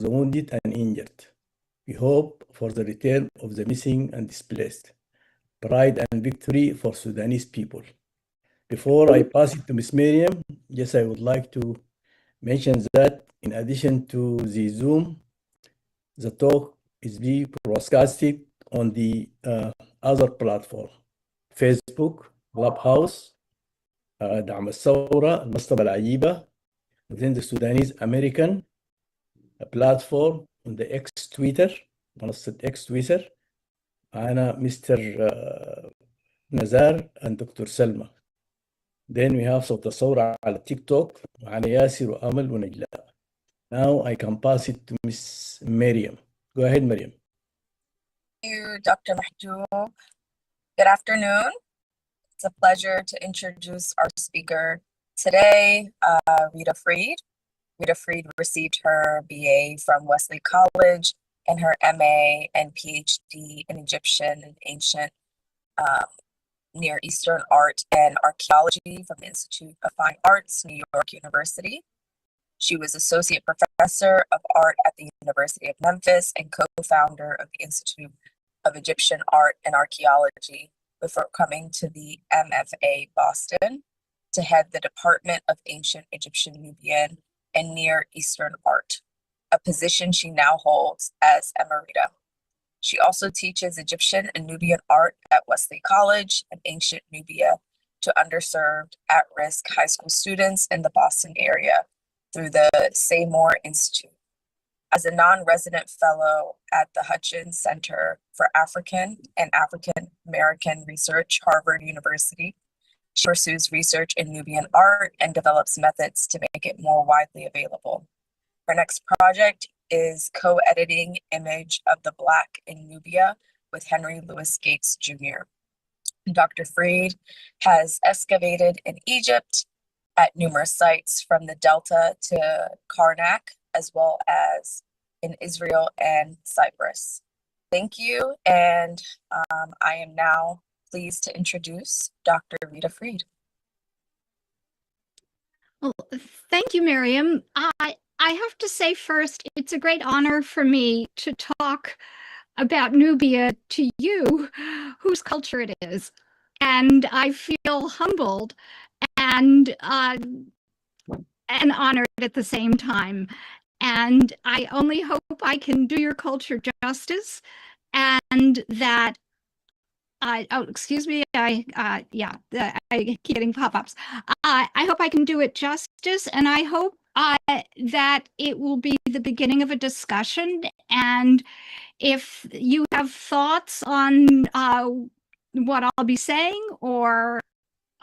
the wounded and injured. We hope for the return of the missing and displaced. Pride and victory for Sudanese people. Before I pass it to Ms. Miriam, yes, I would like to mention that in addition to the Zoom, the talk is being broadcasted on the other platform, Facebook, Clubhouse, دعم الثورة, المصطبة العجيبة, within the Sudanese American platform on the X Twitter, منصة X Twitter, معنا Mr. نزار and Dr. Salma. Then we have صوت الثورة على تيك توك معنا ياسر وأمل ونجلاء. Now I can pass it to Miss Miriam. Go ahead, Miriam. Thank you, Dr. Mahjoub. Good afternoon. It's a pleasure to introduce our speaker today, Rita Freed. Rita Freed received her BA from Wesley College and her MA and PhD in Egyptian and Ancient Near Eastern Art and Archaeology from the Institute of Fine Arts, New York University. She was Associate Professor of Art at the University of Memphis and co-founder of the Institute of Egyptian Art and Archaeology before coming to the MFA Boston to head the Department of Ancient Egyptian, Nubian, and Near Eastern Art, a position she now holds as Emerita. She also teaches Egyptian and Nubian art at Wesley College and Ancient Nubia to underserved, at-risk high school students in the Boston area through the Seymour Institute. As a non-resident fellow at the Hutchins Center for African and African American Research, Harvard University, she pursues research in Nubian art and develops methods to make it more widely available. Her next project is co-editing Image of the Black in Nubia with Henry Louis Gates Jr. Dr. Freed has excavated in Egypt at numerous sites from the Delta to Karnak, as well as in Israel and Cyprus. Thank you, and I am now pleased to introduce Dr. Rita Freed. Well, thank you, Miriam. I have to say first, it's a great honor for me to talk about Nubia to you, whose culture it is. And I feel humbled and honored at the same time. And I only hope I can do your culture justice, and that excuse me, I keep getting pop-ups. I hope I can do it justice, and I hope that it will be the beginning of a discussion. And if you have thoughts on what I'll be saying or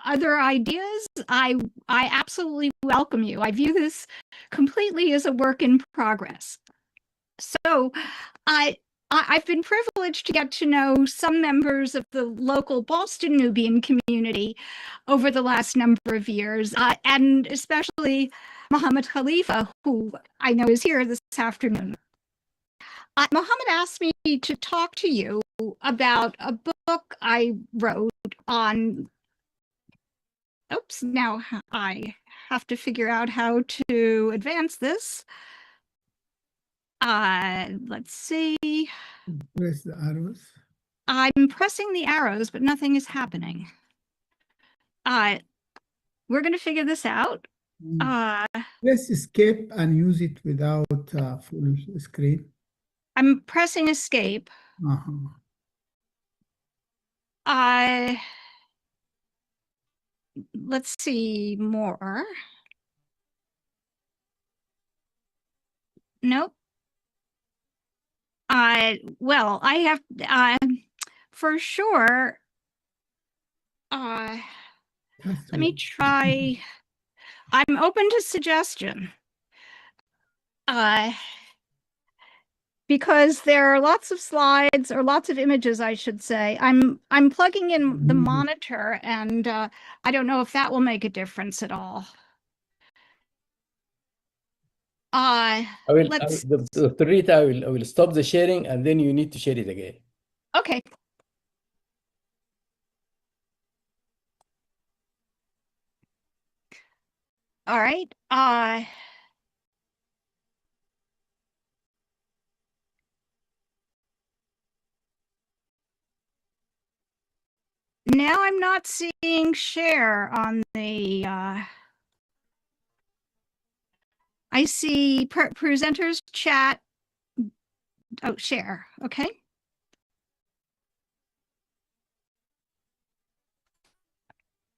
other ideas, I absolutely welcome you. I view this completely as a work in progress. So I've been privileged to get to know some members of the local Boston Nubian community over the last number of years, and especially Mohammed Khalifa, who I know is here this afternoon. Mohammed asked me to talk to you about a book I wrote on. Oops, now I have to figure out how to advance this. Let's see. Press the arrows. I'm pressing the arrows, but nothing is happening. We're going to figure this out. Press escape and use it without full screen. I'm pressing escape. Let's see more. Nope. Well, I have for sure. Let me try. I'm open to suggestion. Because there are lots of slides, or lots of images, I should say. I'm plugging in the monitor, and I don't know if that will make a difference at all. Dr. Rita, I will stop the sharing, and then you need to share it again. Okay. All right. now I'm not seeing share on the, I see presenters chat. Oh, share, okay.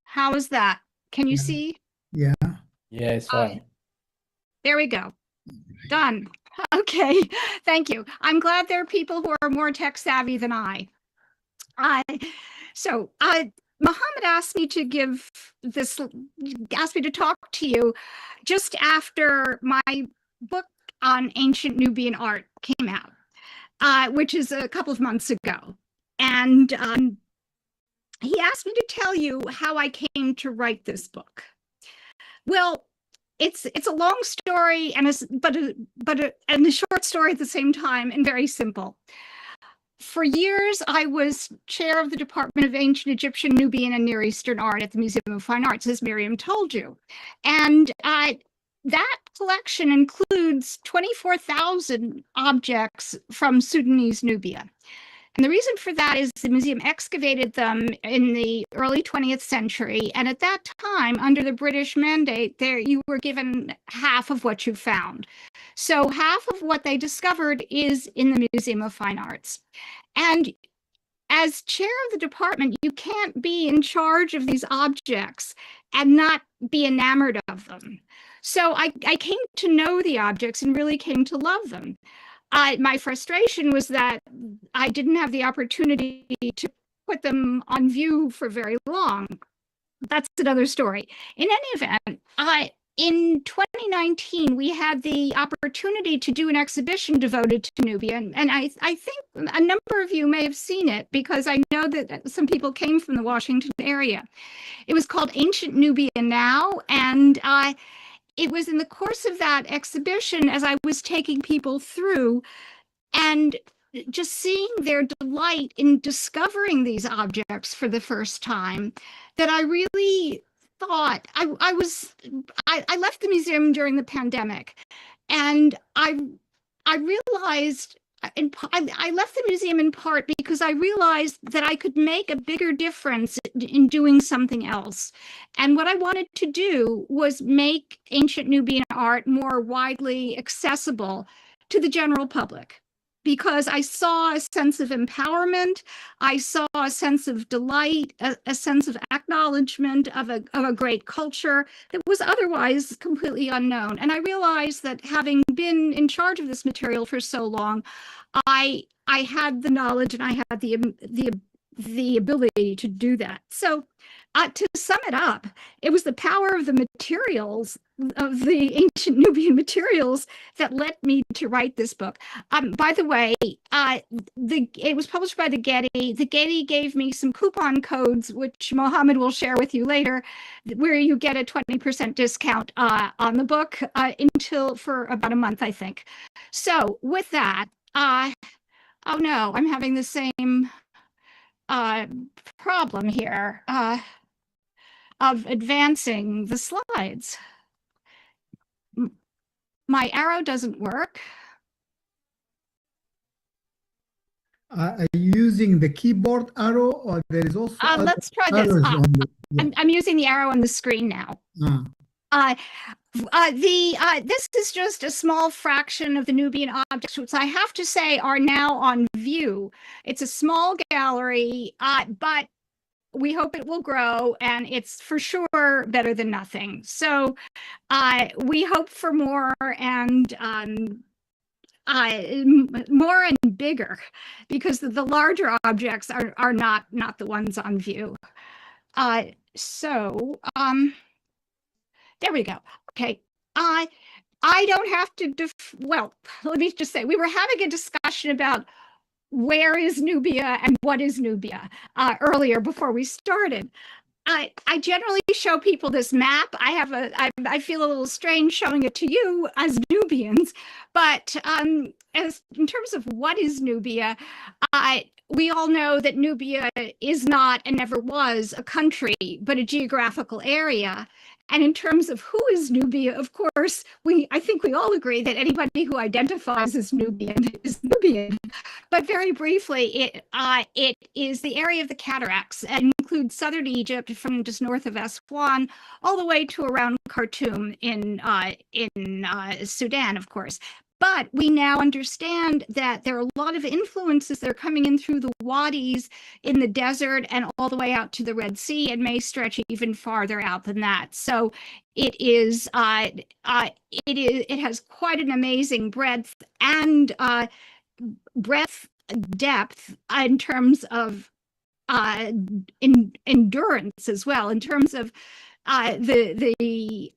How is that? Can you see? Yeah. Yeah, it's fine. There we go. Done. Okay, thank you. I'm glad there are people who are more tech savvy than I. Mohammed asked me to talk to you just after my book on ancient Nubian art came out, which is a couple of months ago. And he asked me to tell you how I came to write this book. Well, it's a long story and a short story at the same time, and very simple. For years, I was chair of the Department of Ancient Egyptian, Nubian, and Near Eastern Art at the Museum of Fine Arts, as Miriam told you. And that collection includes 24,000 objects from Sudanese Nubia. And the reason for that is the museum excavated them in the early 20th century. And at that time, under the British mandate, you were given half of what you found. So half of what they discovered is in the Museum of Fine Arts. And as chair of the department, you can't be in charge of these objects and not be enamored of them. So I came to know the objects and really came to love them. My frustration was that I didn't have the opportunity to put them on view for very long. That's another story. In any event, in 2019, we had the opportunity to do an exhibition devoted to Nubia. And I think a number of you may have seen it because I know that some people came from the Washington area. It was called Ancient Nubia Now. And it was in the course of that exhibition, as I was taking people through and just seeing their delight in discovering these objects for the first time, that I really thought I left the museum during the pandemic, and I realized, I left the museum in part because I realized that I could make a bigger difference in doing something else. And what I wanted to do was make ancient Nubian art more widely accessible to the general public, because I saw a sense of empowerment, I saw a sense of delight, a sense of acknowledgement of a great culture that was otherwise completely unknown. And I realized that having been in charge of this material for so long, I had the knowledge and I had the ability to do that. So to sum it up, it was the power of the materials, of the ancient Nubian materials, that led me to write this book. By the way, it was published by the Getty. The Getty gave me some coupon codes, which Mohammed will share with you later, where you get a 20% discount on the book for about a month, I think. So with that, oh no, I'm having the same problem here of advancing the slides. My arrow doesn't work. Are you using the keyboard arrow, or there is also let's try this. I'm using the arrow on the screen now. This is just a small fraction of the Nubian objects, which I have to say are now on view. It's a small gallery, but we hope it will grow, and it's for sure better than nothing. So we hope for more and more and bigger, because the larger objects are not the ones on view. There we go. Okay. I don't have to, well, let me just say, we were having a discussion about where is Nubia and what is Nubia earlier before we started. I generally show people this map. I feel a little strange showing it to you as Nubians, but as in terms of what is Nubia, we all know that Nubia is not and never was a country, but a geographical area. And in terms of who is Nubia, of course, I think we all agree that anybody who identifies as Nubian is Nubian. But very briefly, it is the area of the cataracts, and include southern Egypt from just north of Aswan all the way to around Khartoum in Sudan, of course. But we now understand that there are a lot of influences that are coming in through the wadis in the desert and all the way out to the Red Sea, and may stretch even farther out than that. So it has quite an amazing breadth and depth in terms of endurance as well, in terms of the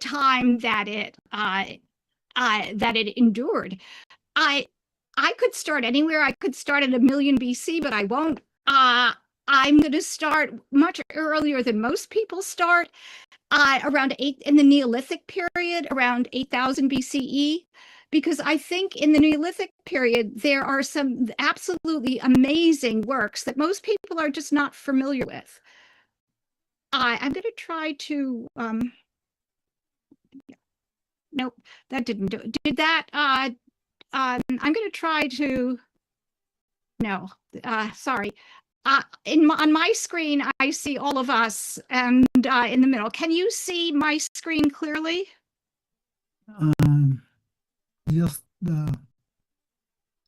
time that it endured. I could start anywhere. I could start at 1,000,000 BC, but I won't. I'm going to start much earlier than most people start, in the Neolithic period, around 8,000 BCE, because I think in the Neolithic period, there are some absolutely amazing works that most people are just not familiar with. I'm going to try to, nope, that didn't do it. Did that? I'm going to try to, no, sorry. On my screen, I see all of us, and in the middle. Can you see my screen clearly? Just the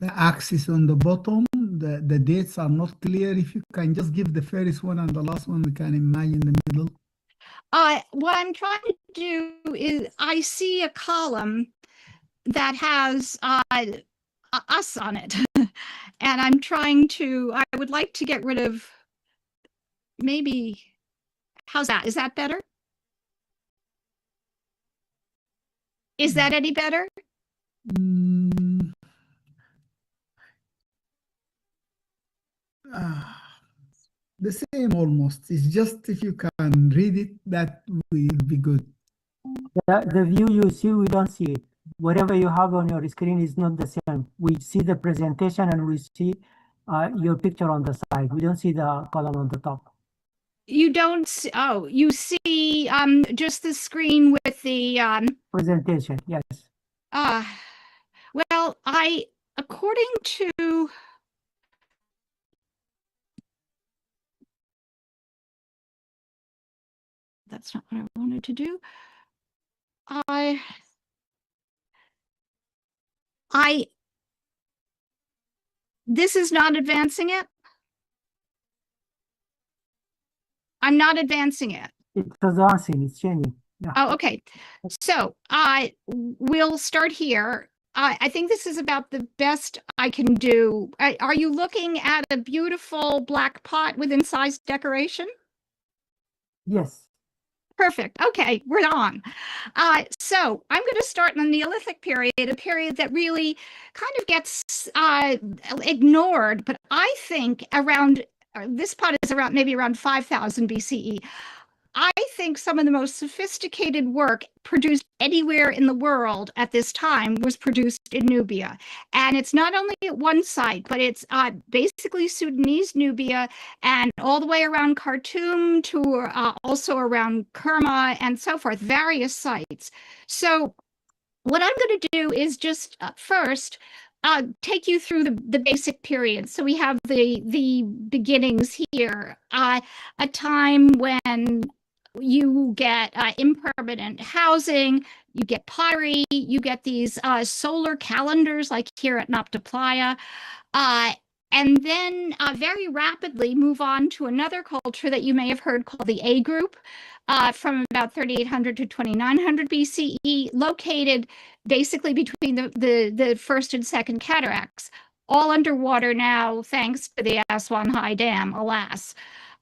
axis on the bottom, the dates are not clear. If you can just give the first one and the last one, we can imagine the middle. What I'm trying to do is I see a column that has us on it. And I'm trying to, I would like to get rid of, maybe, how's that? Is that better? Is that any better? The same almost. It's just if you can read it, that will be good. The view you see, we don't see it. Whatever you have on your screen is not the same. We see the presentation and we see your picture on the side. We don't see the column on the top. You don't see, oh, you see just the screen with the presentation, yes. Well, according to that's not what I wanted to do. This is not advancing it. I'm not advancing it. It's advancing, it's changing. Yeah. Oh, okay. So we'll start here. I think this is about the best I can do. Are you looking at a beautiful black pot with incised decoration? Yes. Perfect. Okay, we're on. So I'm going to start in the Neolithic period, a period that really kind of gets ignored, but I think around, this pot is around maybe around 5,000 BCE. I think some of the most sophisticated work produced anywhere in the world at this time was produced in Nubia. And it's not only at one site, but it's basically Sudanese Nubia and all the way around Khartoum to also around Kerma and so forth, various sites. So what I'm going to do is just first take you through the basic period. So we have the beginnings here, a time when you get impermanent housing, you get pottery, you get these solar calendars like here at Nopta Playa, and then very rapidly move on to another culture that you may have heard called the A group, from about 3,800 to 2,900 BCE, located basically between the first and second cataracts, all underwater now thanks to the Aswan High Dam, alas.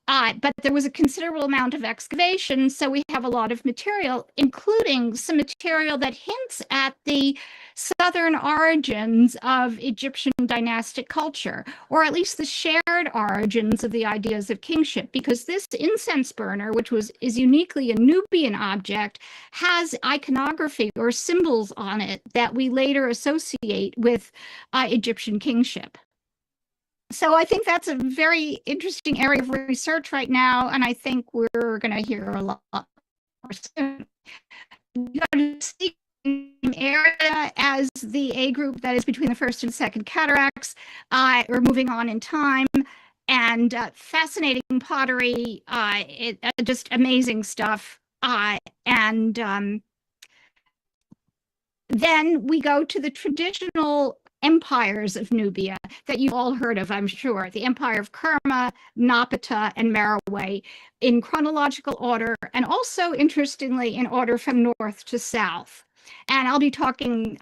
But there was a considerable amount of excavation, so we have a lot of material, including some material that hints at the southern origins of Egyptian dynastic culture, or at least the shared origins of the ideas of kingship, because this incense burner, which is uniquely a Nubian object, has iconography or symbols on it that we later associate with Egyptian kingship. So I think that's a very interesting area of research right now, and I think we're going to hear a lot more soon. Area as the A group that is between the first and second cataracts. We're moving on in time. and fascinating pottery, just amazing stuff. And then we go to the traditional empires of Nubia that you've all heard of, I'm sure. The Empire of Kerma, Napata, and Merowe in chronological order, and also, interestingly, in order from north to south. And I'll be talking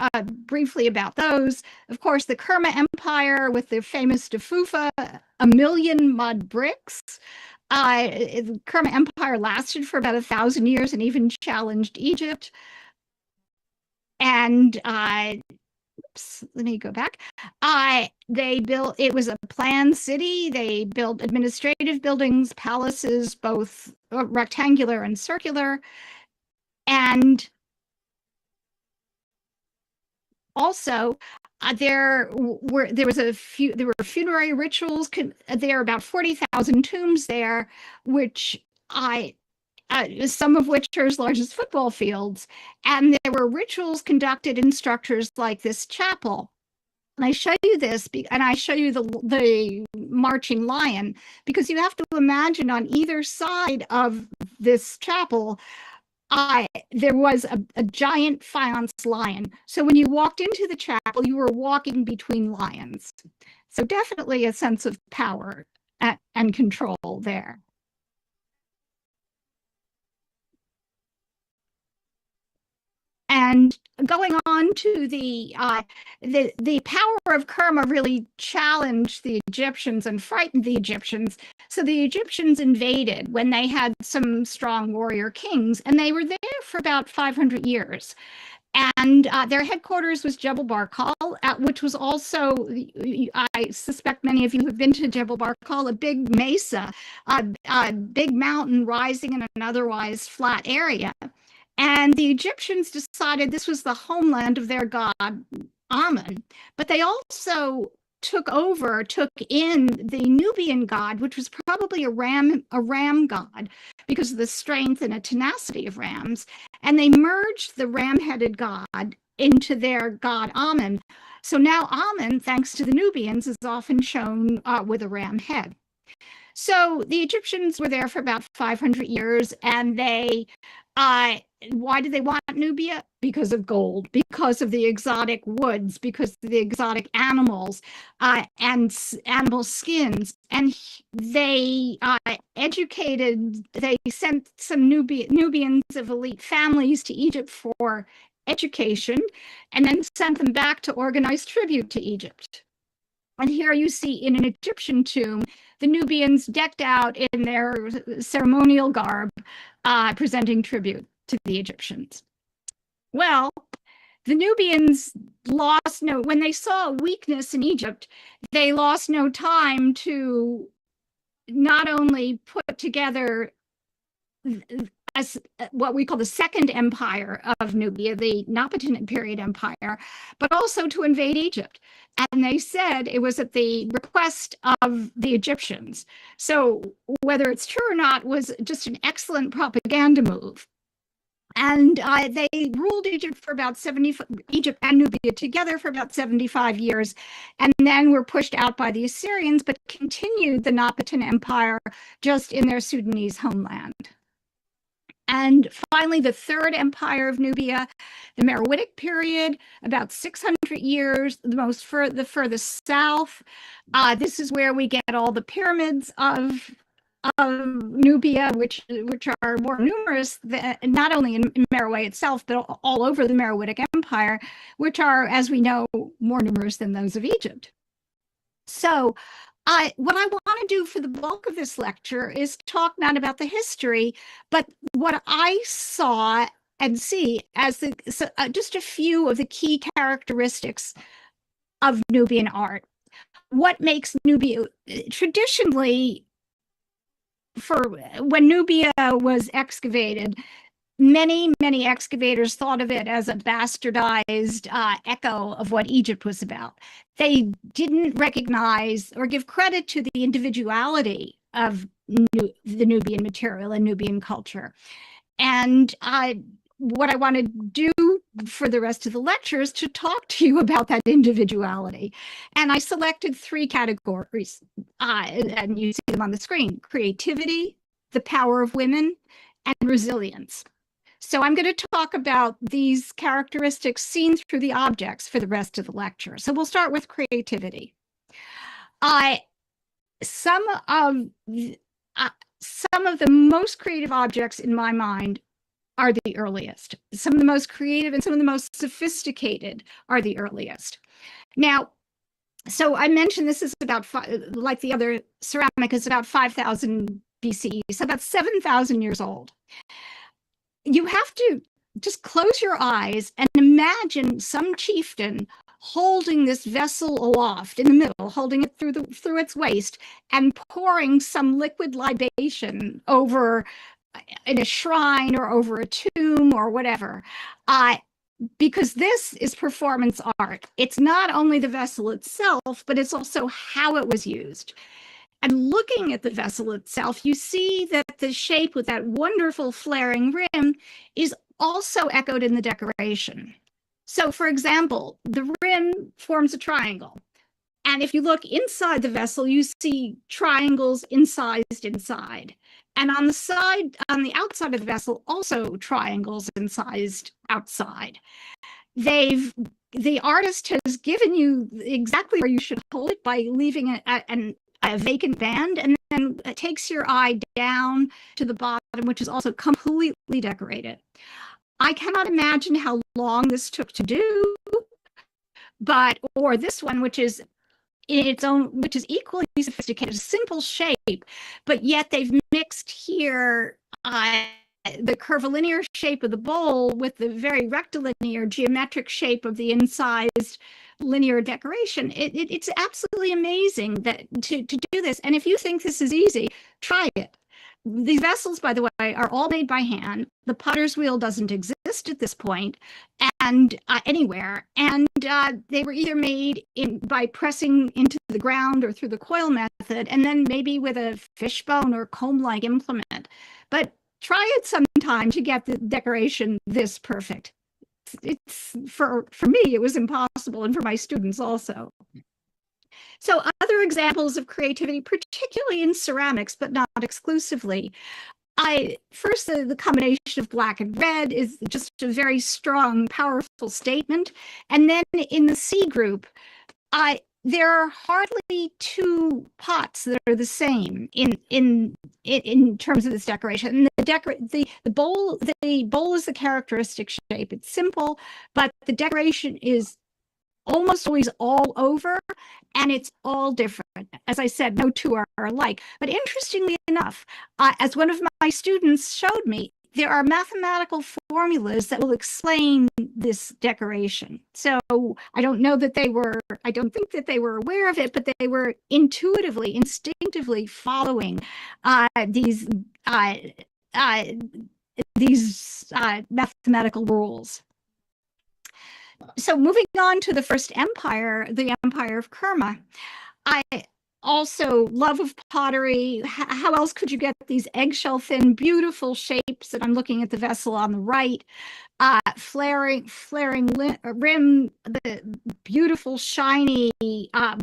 briefly about those. Of course, the Kerma Empire with the famous Defufa, 1,000,000 mud bricks. The Kerma Empire lasted for about 1,000 years and even challenged Egypt. And oops, let me go back. They built, it was a planned city. They built administrative buildings, palaces, both rectangular and circular. And also, there were funerary rituals. There are about 40,000 tombs there, which some of which are as large as football fields. And there were rituals conducted in structures like this chapel. And I show you this, and I show you the marching lion, because you have to imagine on either side of this chapel, there was a giant faience lion. So when you walked into the chapel, you were walking between lions. So definitely a sense of power and control there. And going on to the power of Kerma really challenged the Egyptians and frightened the Egyptians. So the Egyptians invaded when they had some strong warrior kings, and they were there for about 500 years. And their headquarters was Jebel Barkal, which was also, I suspect many of you have been to Jebel Barkal, a big mesa, a big mountain rising in an otherwise flat area. And the Egyptians decided this was the homeland of their god, Amun. But they also took in the Nubian god, which was probably a ram god because of the strength and tenacity of rams. And they merged the ram-headed god into their god Amun. So now Amun, thanks to the Nubians, is often shown with a ram head. So the Egyptians were there for about 500 years, and they why did they want Nubia? Because of gold, because of the exotic woods, because of the exotic animals and animal skins. And they they sent some Nubians of elite families to Egypt for education, and then sent them back to organize tribute to Egypt. And here you see in an Egyptian tomb, the Nubians decked out in their ceremonial garb, presenting tribute to the Egyptians. Well, the Nubians when they saw a weakness in Egypt, they lost no time to not only put together as what we call the Second Empire of Nubia, the Napatan period empire, but also to invade Egypt. And they said it was at the request of the Egyptians. So whether it's true or not was just an excellent propaganda move. And they ruled Egypt for about Egypt and Nubia together for about 75 years, and then were pushed out by the Assyrians, but continued the Napatan Empire just in their Sudanese homeland. And finally, the Third Empire of Nubia, the Meroitic period, about 600 years, the furthest south. This is where we get all the pyramids of Nubia, which are more numerous than, not only in Meroe itself, but all over the Meroitic Empire, which are, as we know, more numerous than those of Egypt. So what I want to do for the bulk of this lecture is talk not about the history, but what I saw and see as just a few of the key characteristics of Nubian art. What makes Nubia traditionally, when Nubia was excavated, many excavators thought of it as a bastardized echo of what Egypt was about. They didn't recognize or give credit to the individuality of the Nubian material and Nubian culture. And what I want to do for the rest of the lecture is to talk to you about that individuality. And I selected 3 categories, and you see them on the screen: creativity, the power of women, and resilience. So I'm going to talk about these characteristics seen through the objects for the rest of the lecture. So we'll start with creativity. Some of the most creative objects in my mind are the earliest. Some of the most creative and some of the most sophisticated are the earliest. Now, so I mentioned this is about, like the other ceramic, is about 5,000 BCE, so about 7,000 years old. You have to just close your eyes and imagine some chieftain holding this vessel aloft in the middle, holding it through its waist, and pouring some liquid libation over in a shrine or over a tomb or whatever. Because this is performance art. It's not only the vessel itself, but it's also how it was used. And looking at the vessel itself, you see that the shape with that wonderful flaring rim is also echoed in the decoration. So, for example, the rim forms a triangle. And if you look inside the vessel, you see triangles incised inside. And on the outside of the vessel, also triangles incised outside. The artist has given you exactly where you should hold it by leaving a vacant band, and then it takes your eye down to the bottom, which is also completely decorated. I cannot imagine how long this took to do, or this one, which is in its own, which is equally sophisticated, simple shape, but yet they've mixed here the curvilinear shape of the bowl with the very rectilinear geometric shape of the incised linear decoration. It's absolutely amazing that to do this. And if you think this is easy, try it. These vessels, by the way, are all made by hand. The potter's wheel doesn't exist at this point and anywhere. And they were either made by pressing into the ground or through the coil method, and then maybe with a fishbone or comb-like implement. But try it sometime to get the decoration this perfect. It's for me, it was impossible, and for my students also. So other examples of creativity, particularly in ceramics, but not exclusively. First, the combination of black and red is just a very strong, powerful statement. And then in the C group, there are hardly 2 pots that are the same in terms of this decoration. And the bowl is the characteristic shape. It's simple, but the decoration is almost always all over, and it's all different. As I said, no 2 are alike. But interestingly enough, as one of my students showed me, there are mathematical formulas that will explain this decoration. So I don't think that they were aware of it, but they were instinctively following these mathematical rules. So moving on to the first empire, the Empire of Kerma. I also love of pottery. How else could you get these eggshell thin, beautiful shapes? And I'm looking at the vessel on the right, flaring rim, the beautiful shiny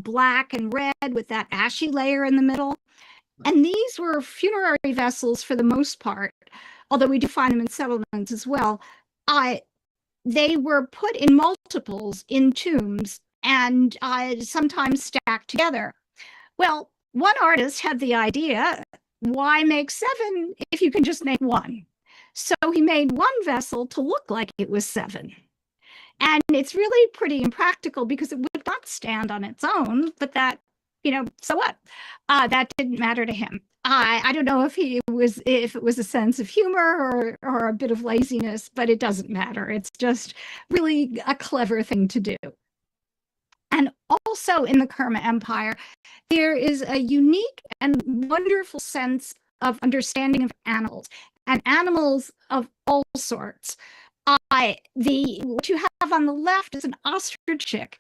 black and red with that ashy layer in the middle. And these were funerary vessels for the most part, although we do find them in settlements as well. They were put in multiples in tombs and sometimes stacked together. Well, one artist had the idea, why make 7 if you can just make 1? So he made 1 vessel to look like it was 7. And it's really pretty impractical because it would not stand on its own, but that, so what? That didn't matter to him. I don't know if it was a sense of humor or a bit of laziness, but it doesn't matter. It's just really a clever thing to do. And also in the Kerma Empire, there is a unique and wonderful sense of understanding of animals, and animals of all sorts. What you have on the left is an ostrich chick,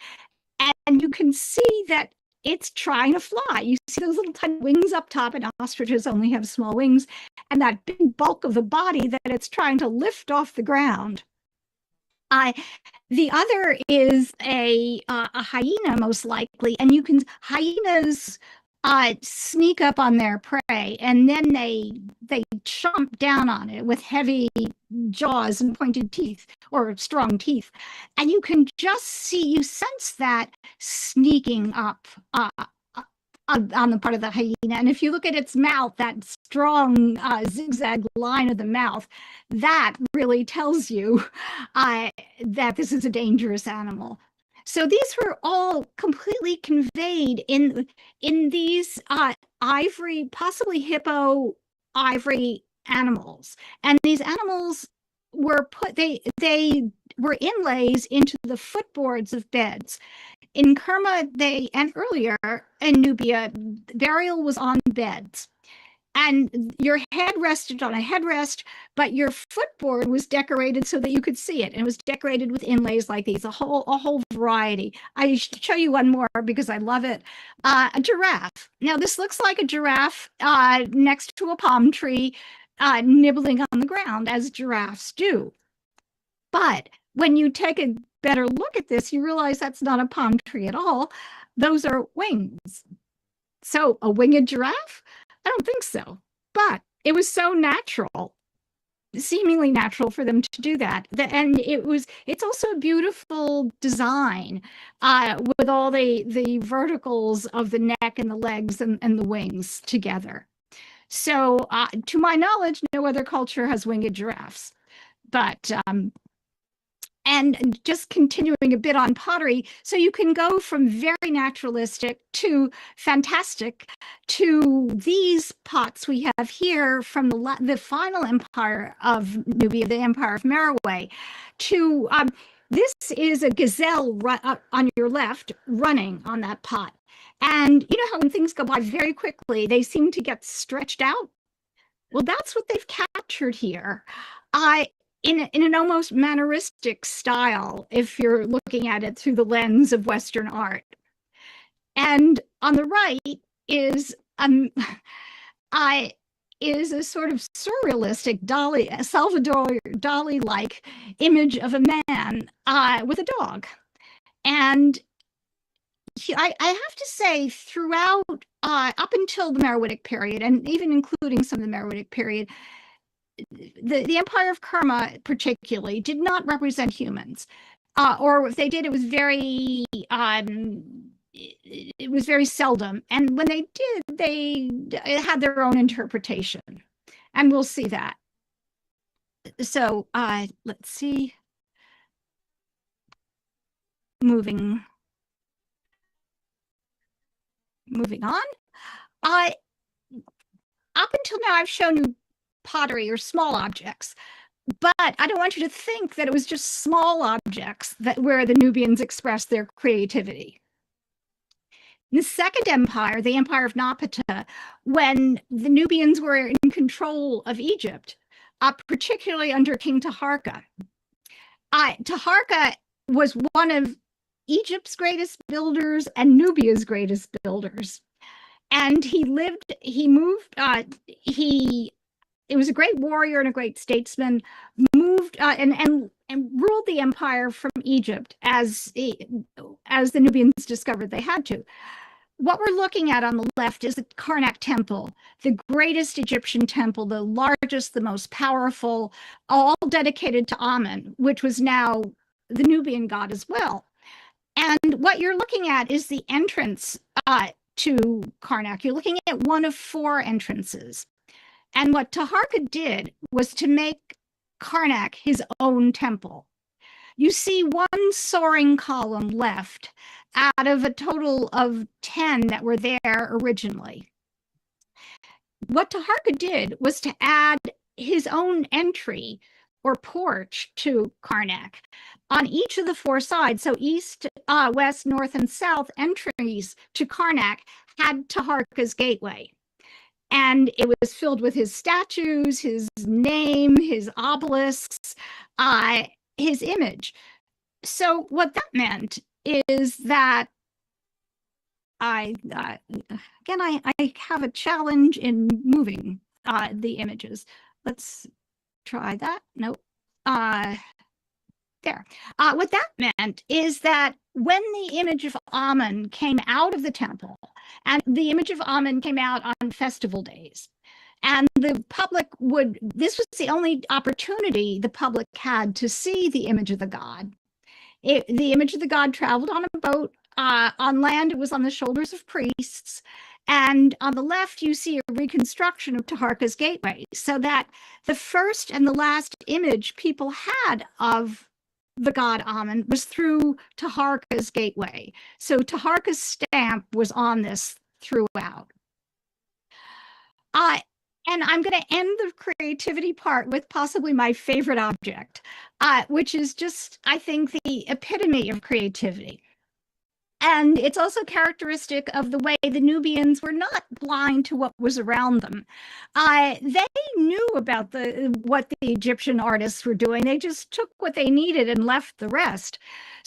and you can see that it's trying to fly. You see those little tiny wings up top, and ostriches only have small wings, and that big bulk of the body that it's trying to lift off the ground. The other is a hyena, most likely, and hyenas sneak up on their prey, and then they chomp down on it with heavy jaws and pointed teeth, or strong teeth, and you can just see, sense that sneaking up on the part of the hyena. And if you look at its mouth, that strong zigzag line of the mouth, that really tells you that this is a dangerous animal. So these were all completely conveyed in these ivory, possibly hippo ivory animals. And these animals were they were inlays into the footboards of beds. In Kerma, and earlier in Nubia, burial was on beds. And your head rested on a headrest, but your footboard was decorated so that you could see it. And it was decorated with inlays like these, a whole variety. I should show you one more because I love it. A giraffe. Now, this looks like a giraffe next to a palm tree, nibbling on the ground, as giraffes do. But when you take a better look at this, you realize that's not a palm tree at all. Those are wings. So a winged giraffe? I don't think so. But it was so natural, seemingly natural for them to do that. And it's also a beautiful design with all the verticals of the neck and the legs and the wings together. So to my knowledge, no other culture has winged giraffes. But and just continuing a bit on pottery, so you can go from very naturalistic to fantastic to these pots we have here from the final empire of Nubia, the Empire of Merowe, to this is a gazelle on your left running on that pot. And you know how when things go by very quickly, they seem to get stretched out? Well, that's what they've captured here. In an almost manneristic style, if you're looking at it through the lens of Western art. And on the right is a sort of surrealistic Salvador Dali-like image of a man with a dog. And I have to say, throughout, up until the Meroitic period, and even including some of the Meroitic period, the Empire of Kerma particularly did not represent humans, or if they did, it was very seldom. And when they did, they had their own interpretation, and we'll see that. So let's see. Moving on. Up until now, I've shown you pottery or small objects, but I don't want you to think that it was just small objects where the Nubians expressed their creativity. In the Second Empire, the Empire of Napata, when the Nubians were in control of Egypt, particularly under King Taharqa, Taharqa was one of Egypt's greatest builders and Nubia's greatest builders. And he was a great warrior and a great statesman, moved and ruled the empire from Egypt as the Nubians discovered they had to. What we're looking at on the left is the Karnak Temple, the greatest Egyptian temple, the largest, the most powerful, all dedicated to Amun, which was now the Nubian god as well. And what you're looking at is the entrance to Karnak. You're looking at one of 4 entrances. And what Taharqa did was to make Karnak his own temple. You see one soaring column left out of a total of 10 that were there originally. What Taharqa did was to add his own entry or porch to Karnak on each of the 4 sides. So east, west, north, and south entries to Karnak had Taharqa's gateway. And it was filled with his statues, his name, his obelisks, his image. So what that meant is that again, I have a challenge in moving the images. Let's try that. Nope. There. What that meant is that when the image of Amun came out of the temple, and the image of Amun came out on festival days, and the public this was the only opportunity the public had to see the image of the god. The image of the god traveled on a boat. On land, it was on the shoulders of priests. And on the left, you see a reconstruction of Taharka's gateway, so that the first and the last image people had of the god Amun was through Taharka's gateway. So Taharka's stamp was on this throughout. And I'm going to end the creativity part with possibly my favorite object, which is just, I think, the epitome of creativity. And it's also characteristic of the way the Nubians were not blind to what was around them. They knew about what the Egyptian artists were doing. They just took what they needed and left the rest.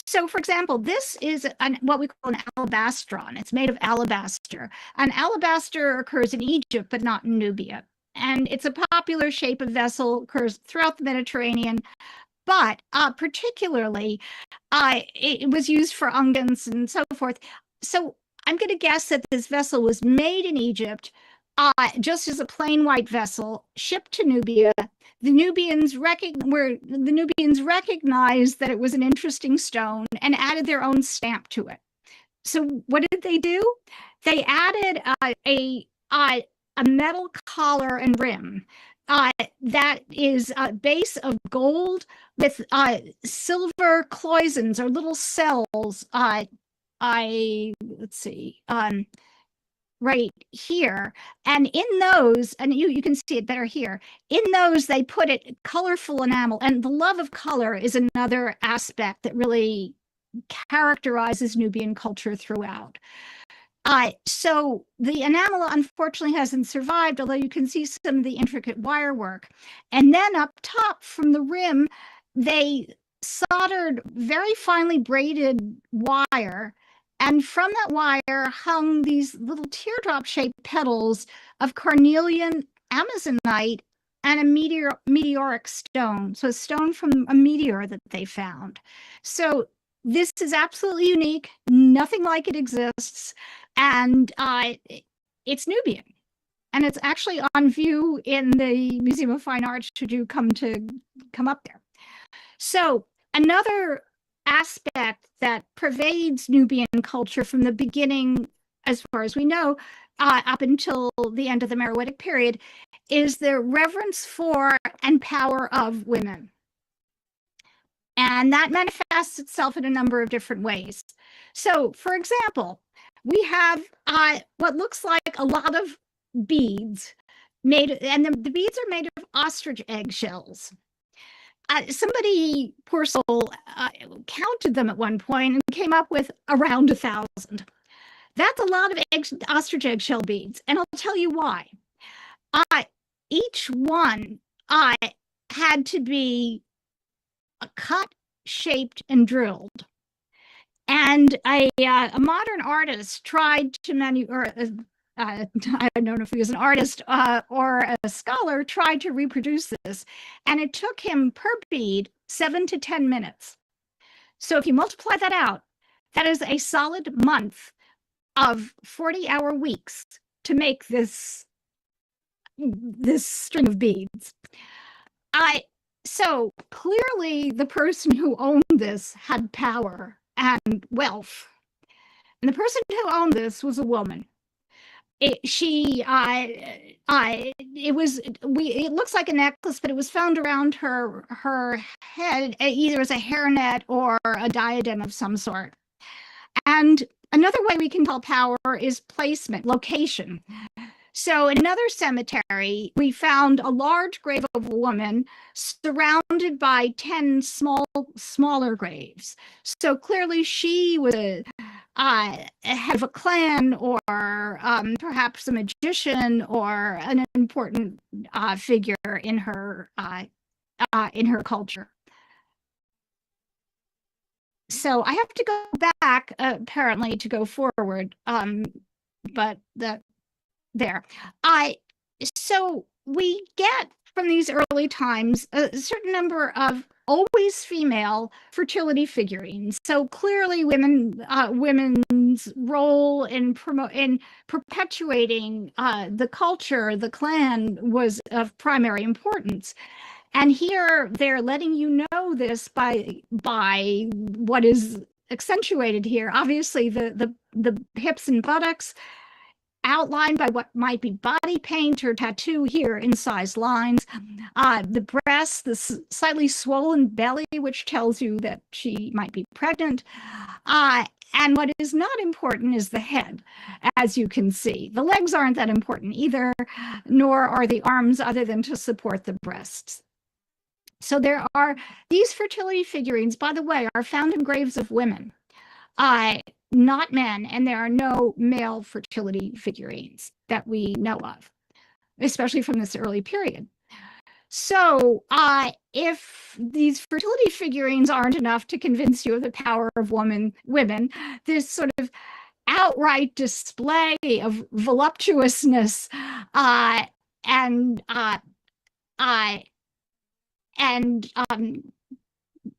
So, for example, this is what we call an alabastron. It's made of alabaster. And alabaster occurs in Egypt, but not in Nubia. And it's a popular shape of vessel, occurs throughout the Mediterranean. But particularly, it was used for ungans and so forth. So I'm going to guess that this vessel was made in Egypt just as a plain white vessel, shipped to Nubia. The Nubians recognized that it was an interesting stone and added their own stamp to it. So what did they do? They added a metal collar and rim. That is a base of gold with silver cloisons or little cells. Let's see, right here. And in those, and you can see it better here, in those they put it colorful enamel. And the love of color is another aspect that really characterizes Nubian culture throughout. So the enamel unfortunately hasn't survived, although you can see some of the intricate wire work. And then up top from the rim, they soldered very finely braided wire. And from that wire hung these little teardrop-shaped petals of carnelian, amazonite, and a meteoric stone. So a stone from a meteor that they found. So this is absolutely unique. Nothing like it exists. And it's Nubian. And it's actually on view in the Museum of Fine Arts should you come up there. So another aspect that pervades Nubian culture from the beginning, as far as we know, up until the end of the Meroitic period, is the reverence for and power of women. And that manifests itself in a number of different ways. So, for example, we have what looks like a lot of beads made, and the beads are made of ostrich eggshells. Somebody, poor soul, counted them at one point and came up with around 1,000. That's a lot of ostrich eggshell beads, and I'll tell you why. Each one had to be cut, shaped, and drilled. And a modern artist tried to I don't know if he was an artist or a scholar, tried to reproduce this. And it took him per bead 7 to 10 minutes. So if you multiply that out, that is a solid month of 40-hour weeks to make this string of beads. So clearly the person who owned this had power and wealth. And the person who owned this was a woman. It looks like a necklace, but it was found around her head, either as a hairnet or a diadem of some sort. And another way we can tell power is placement, location. So in another cemetery, we found a large grave of a woman surrounded by 10 smaller graves. So clearly she was a head of a clan, or perhaps a magician, or an important figure in her culture. So I have to go back apparently to go forward, but there. So we get from these early times a certain number of always female fertility figurines. So clearly women's role in perpetuating the culture, the clan, was of primary importance. And here they're letting you know this by what is accentuated here. Obviously the hips and buttocks, outlined by what might be body paint or tattoo here, incised lines. The breasts, the slightly swollen belly, which tells you that she might be pregnant. And what is not important is the head, as you can see. The legs aren't that important either, nor are the arms, other than to support the breasts. So there are these fertility figurines, by the way, are found in graves of women, not men, and there are no male fertility figurines that we know of, especially from this early period. So if these fertility figurines aren't enough to convince you of the power of women, this sort of outright display of voluptuousness and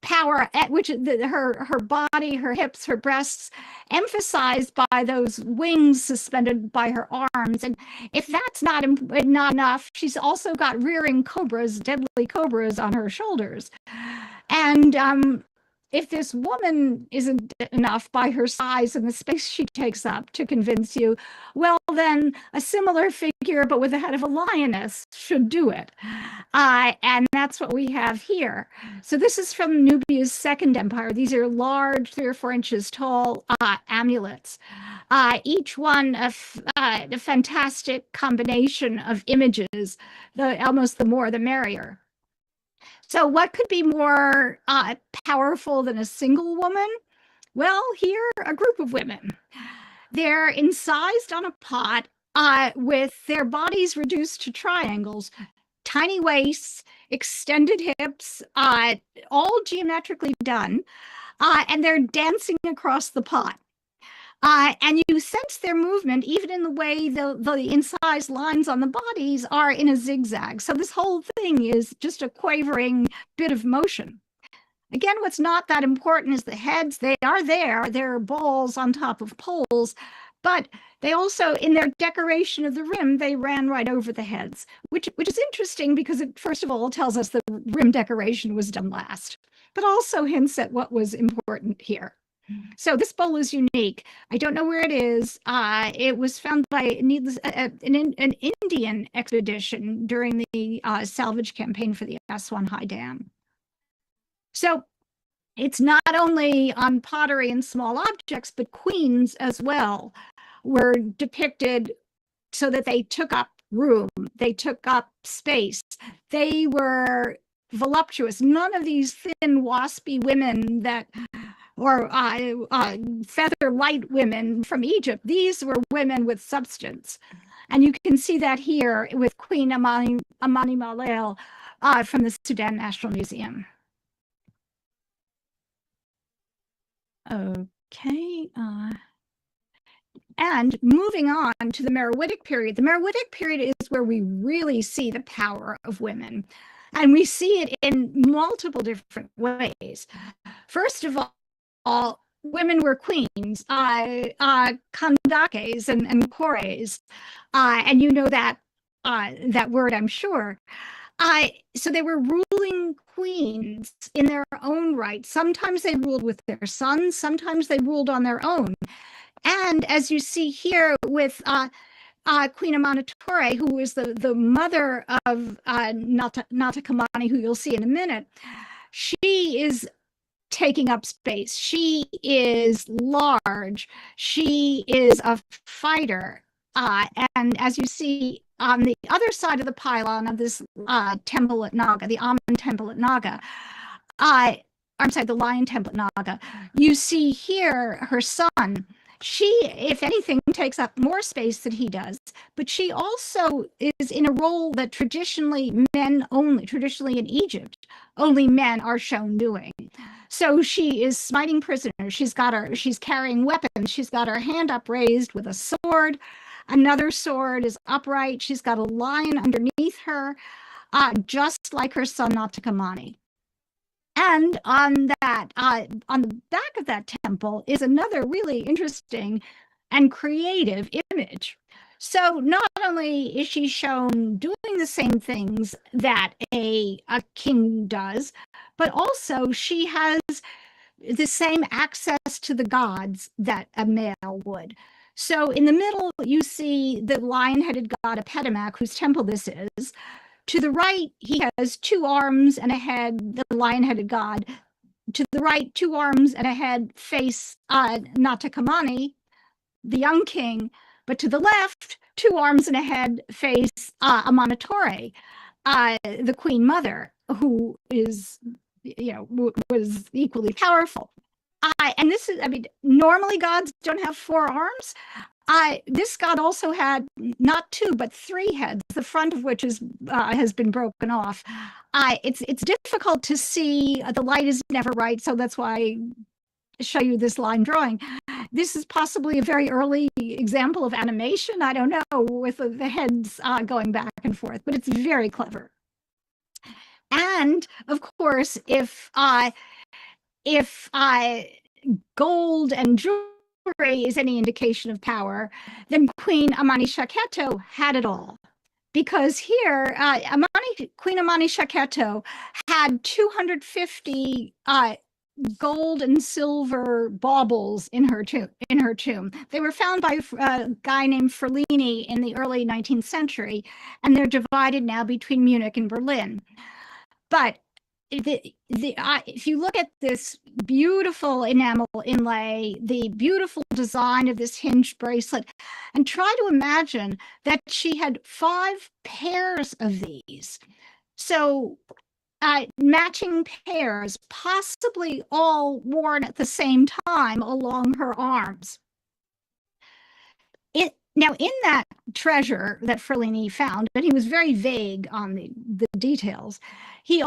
power, at which her body, her hips, her breasts, emphasized by those wings suspended by her arms. And if that's not enough, she's also got rearing cobras, deadly cobras, on her shoulders. And if this woman isn't enough by her size and the space she takes up to convince you, well, then a similar figure, but with the head of a lioness, should do it. And that's what we have here. So this is from Nubia's Second Empire. These are large, 3 or 4 inches tall amulets. Each one a fantastic combination of images. Almost the more, the merrier. So what could be more powerful than a single woman? Well, here, a group of women. They're incised on a pot with their bodies reduced to triangles, tiny waists, extended hips, all geometrically done, and they're dancing across the pot. And you sense their movement even in the way the incised lines on the bodies are in a zigzag. So this whole thing is just a quavering bit of motion. Again, what's not that important is the heads. They are there. They're balls on top of poles. But they also, in their decoration of the rim, they ran right over the heads, which is interesting because it, first of all, tells us the rim decoration was done last, but also hints at what was important here. So this bowl is unique. I don't know where it is. It was found by an Indian expedition during the salvage campaign for the Aswan High Dam. So it's not only on pottery and small objects, but queens as well were depicted so that they took up room, they took up space, they were voluptuous. None of these thin, waspy women that or feather light women from Egypt. These were women with substance. And you can see that here with Queen Amani Malel from the Sudan National Museum. Okay. And moving on to the Meroitic period. The Meroitic period is where we really see the power of women. And we see it in multiple different ways. First of all, women were queens, kandakes and kores, and you know that word, I'm sure. So they were ruling queens in their own right. Sometimes they ruled with their sons, sometimes they ruled on their own. And as you see here with Queen Amanitore, who is the mother of Natakamani, who you'll see in a minute, she is taking up space. She is large. She is a fighter. And as you see on the other side of the pylon of this temple at Naga, the Amun temple at Naga, I'm sorry, the lion temple at Naga, you see here her son. She, if anything, takes up more space than he does, but she also is in a role that traditionally in Egypt, only men are shown doing. So she is smiting prisoners. She's carrying weapons. She's got her hand upraised with a sword. Another sword is upright. She's got a lion underneath her, just like her son Natakamani. And on the back of that temple is another really interesting and creative image. So not only is she shown doing the same things that a king does, but also she has the same access to the gods that a male would. So in the middle, you see the lion-headed god Apetamak, whose temple this is. To the right, he has 2 arms and a head, the lion-headed god. To the right, 2 arms and a head face Natakamani, the young king. But to the left, 2 arms and a head face Amanatore, the queen mother, who is, was equally powerful. And this is, normally gods don't have 4 arms. This god also had not 2, but 3 heads, the front of which has been broken off. It's difficult to see. The light is never right, so that's why I show you this line drawing. This is possibly a very early example of animation. I don't know, with the heads going back and forth, but it's very clever. And of course, if gold and jewelry is any indication of power, then Queen Amani Shaketo had it all. Because here, Queen Amani Shaketo had 250 gold and silver baubles in her tomb. They were found by a guy named Ferlini in the early 19th century, and they're divided now between Munich and Berlin. But if you look at this beautiful enamel inlay, the beautiful design of this hinged bracelet, and try to imagine that she had 5 pairs of these. So matching pairs, possibly all worn at the same time along her arms. Now, in that treasure that Ferlini found, and he was very vague on the details, he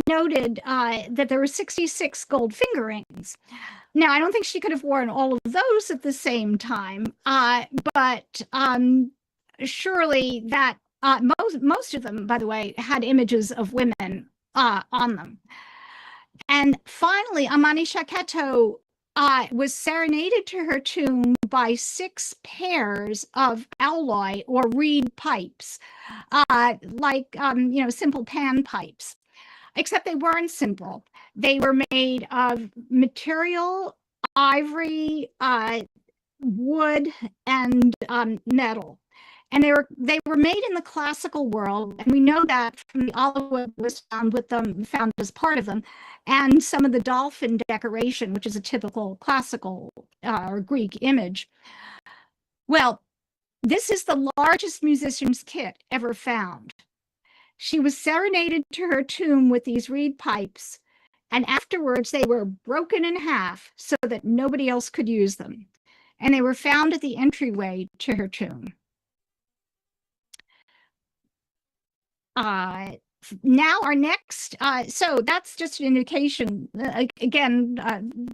noted that there were 66 gold finger rings. Now, I don't think she could have worn all of those at the same time, but surely that most of them, by the way, had images of women on them. And finally, Amani Shaketo was serenaded to her tomb by 6 pairs of alloy or reed pipes, like simple pan pipes, except they weren't simple. They were made of material, ivory, wood, and metal. And they were made in the classical world, and we know that from the olive wood was found as part of them, and some of the dolphin decoration, which is a typical classical or Greek image. Well, this is the largest musician's kit ever found. She was serenaded to her tomb with these reed pipes, and afterwards they were broken in half so that nobody else could use them. And they were found at the entryway to her tomb. Now our next, so that's just an indication, again,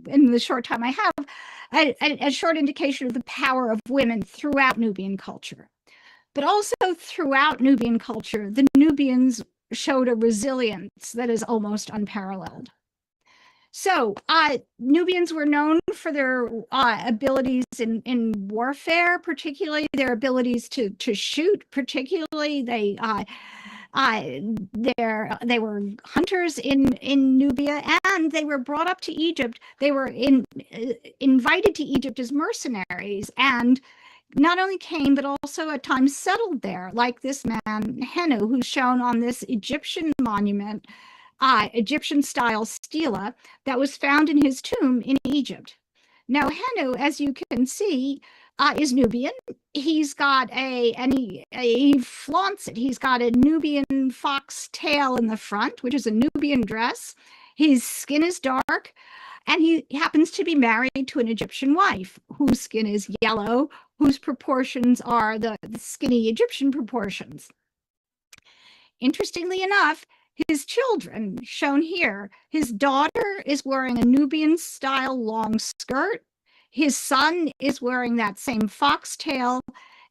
in the short time I have, a short indication of the power of women throughout Nubian culture. But also throughout Nubian culture, the Nubians showed a resilience that is almost unparalleled. So Nubians were known for their abilities in warfare, particularly their abilities to shoot, particularly they were hunters in Nubia, and they were brought up to Egypt. They were invited to Egypt as mercenaries, and not only came, but also at times settled there, like this man, Henu, who's shown on this Egyptian monument, Egyptian-style stela that was found in his tomb in Egypt. Now, Henu, as you can see, is Nubian. He's got he flaunts it. He's got a Nubian fox tail in the front, which is a Nubian dress. His skin is dark, and he happens to be married to an Egyptian wife whose skin is yellow, whose proportions are the skinny Egyptian proportions. Interestingly enough, his children, shown here, his daughter is wearing a Nubian-style long skirt. His son is wearing that same foxtail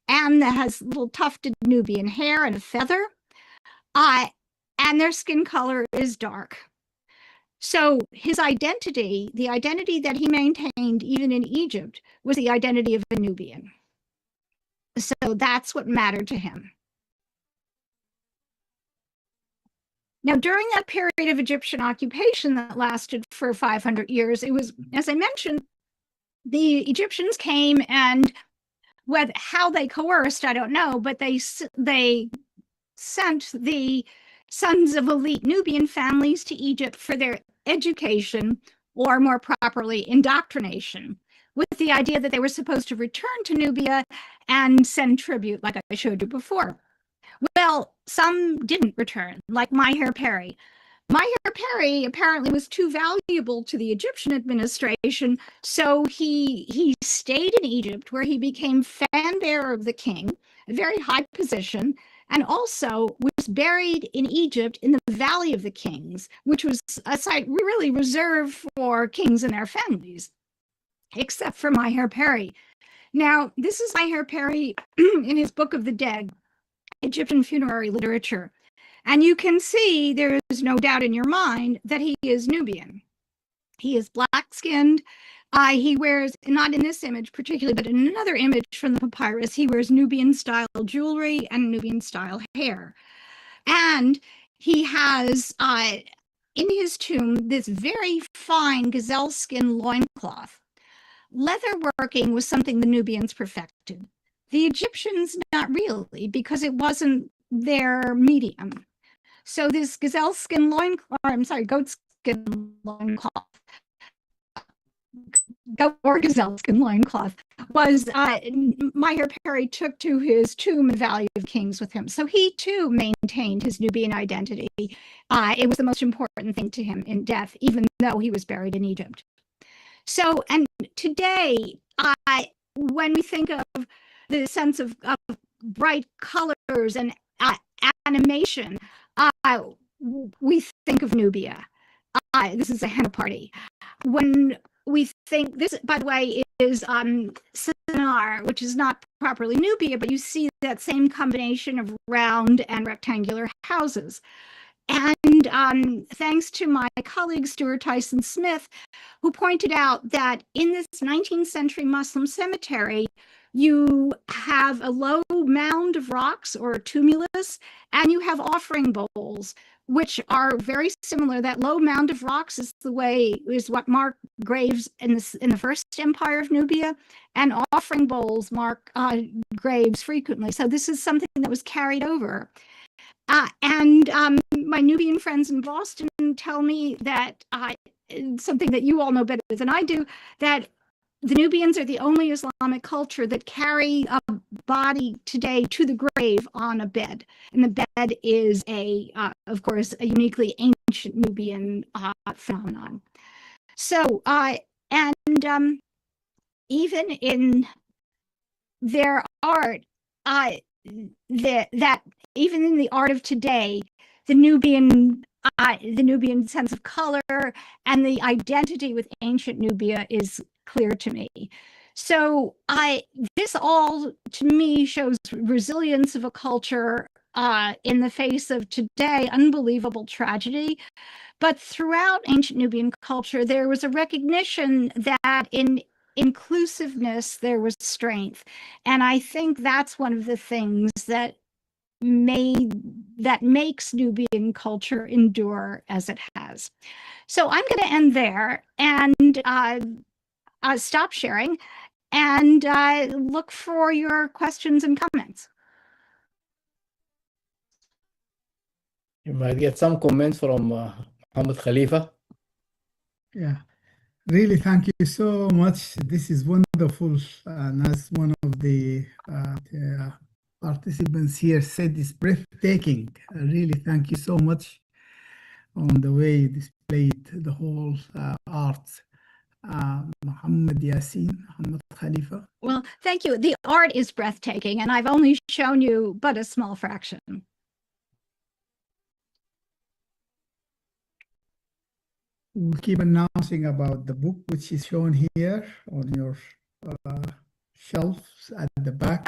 and that has little tufted Nubian hair and a feather. And their skin color is dark. So his identity, the identity that he maintained even in Egypt, was the identity of a Nubian. So that's what mattered to him. Now, during that period of Egyptian occupation that lasted for 500 years, it was, as I mentioned, the Egyptians came, and how they coerced, I don't know, but they sent the sons of elite Nubian families to Egypt for their education, or more properly, indoctrination, with the idea that they were supposed to return to Nubia and send tribute, like I showed you before. Well, some didn't return, like Maher Perry. Maher Perry apparently was too valuable to the Egyptian administration, so he stayed in Egypt, where he became fan bearer of the king, a very high position, and also was buried in Egypt in the Valley of the Kings, which was a site really reserved for kings and their families, except for Maher Perry. Now, this is Maher Perry in his Book of the Dead, Egyptian funerary literature. And you can see there is no doubt in your mind that he is Nubian. He is black-skinned. He wears, not in this image particularly, but in another image from the papyrus, he wears Nubian-style jewelry and Nubian-style hair. And he has, in his tomb, this very fine gazelle skin loincloth. Leather working was something the Nubians perfected. The Egyptians, not really, because it wasn't their medium. So this gazelle skin goat skin loincloth, goat or gazelle skin loincloth, was Maher Perry took to his tomb in Valley of Kings with him. So he too maintained his Nubian identity. It was the most important thing to him in death, even though he was buried in Egypt. So, and today, when we think of the sense of bright colors and animation, we think of Nubia. This is a henna party. When we think, this, by the way, is Sinar, which is not properly Nubia, but you see that same combination of round and rectangular houses. And thanks to my colleague, Stuart Tyson Smith, who pointed out that in this 19th century Muslim cemetery, you have a low mound of rocks or a tumulus, and you have offering bowls, which are very similar. That low mound of rocks is what mark graves in the First Empire of Nubia, and offering bowls mark graves frequently. So this is something that was carried over. And my Nubian friends in Boston tell me that something that you all know better than I do, that the Nubians are the only Islamic culture that carry a body today to the grave on a bed. And the bed is, of course, a uniquely ancient Nubian phenomenon. So, even in their art, even in the art of today, the Nubian sense of color and the identity with ancient Nubia is clear to me. So this all, to me, shows resilience of a culture in the face of today unbelievable tragedy. But throughout ancient Nubian culture, there was a recognition that in inclusiveness, there was strength. And I think that's one of the things that makes Nubian culture endure as it has. So I'm going to end there and stop sharing and look for your questions and comments. You might get some comments from Muhammad Khalifa. Yeah, really, thank you so much. This is wonderful. And as one of the participants here said, it's breathtaking. Really, thank you so much on the way you displayed the whole art. Muhammad Khalifa. Well, thank you. The art is breathtaking, and I've only shown you but a small fraction. we'll keep announcing about the book, which is shown here on your shelves at the back.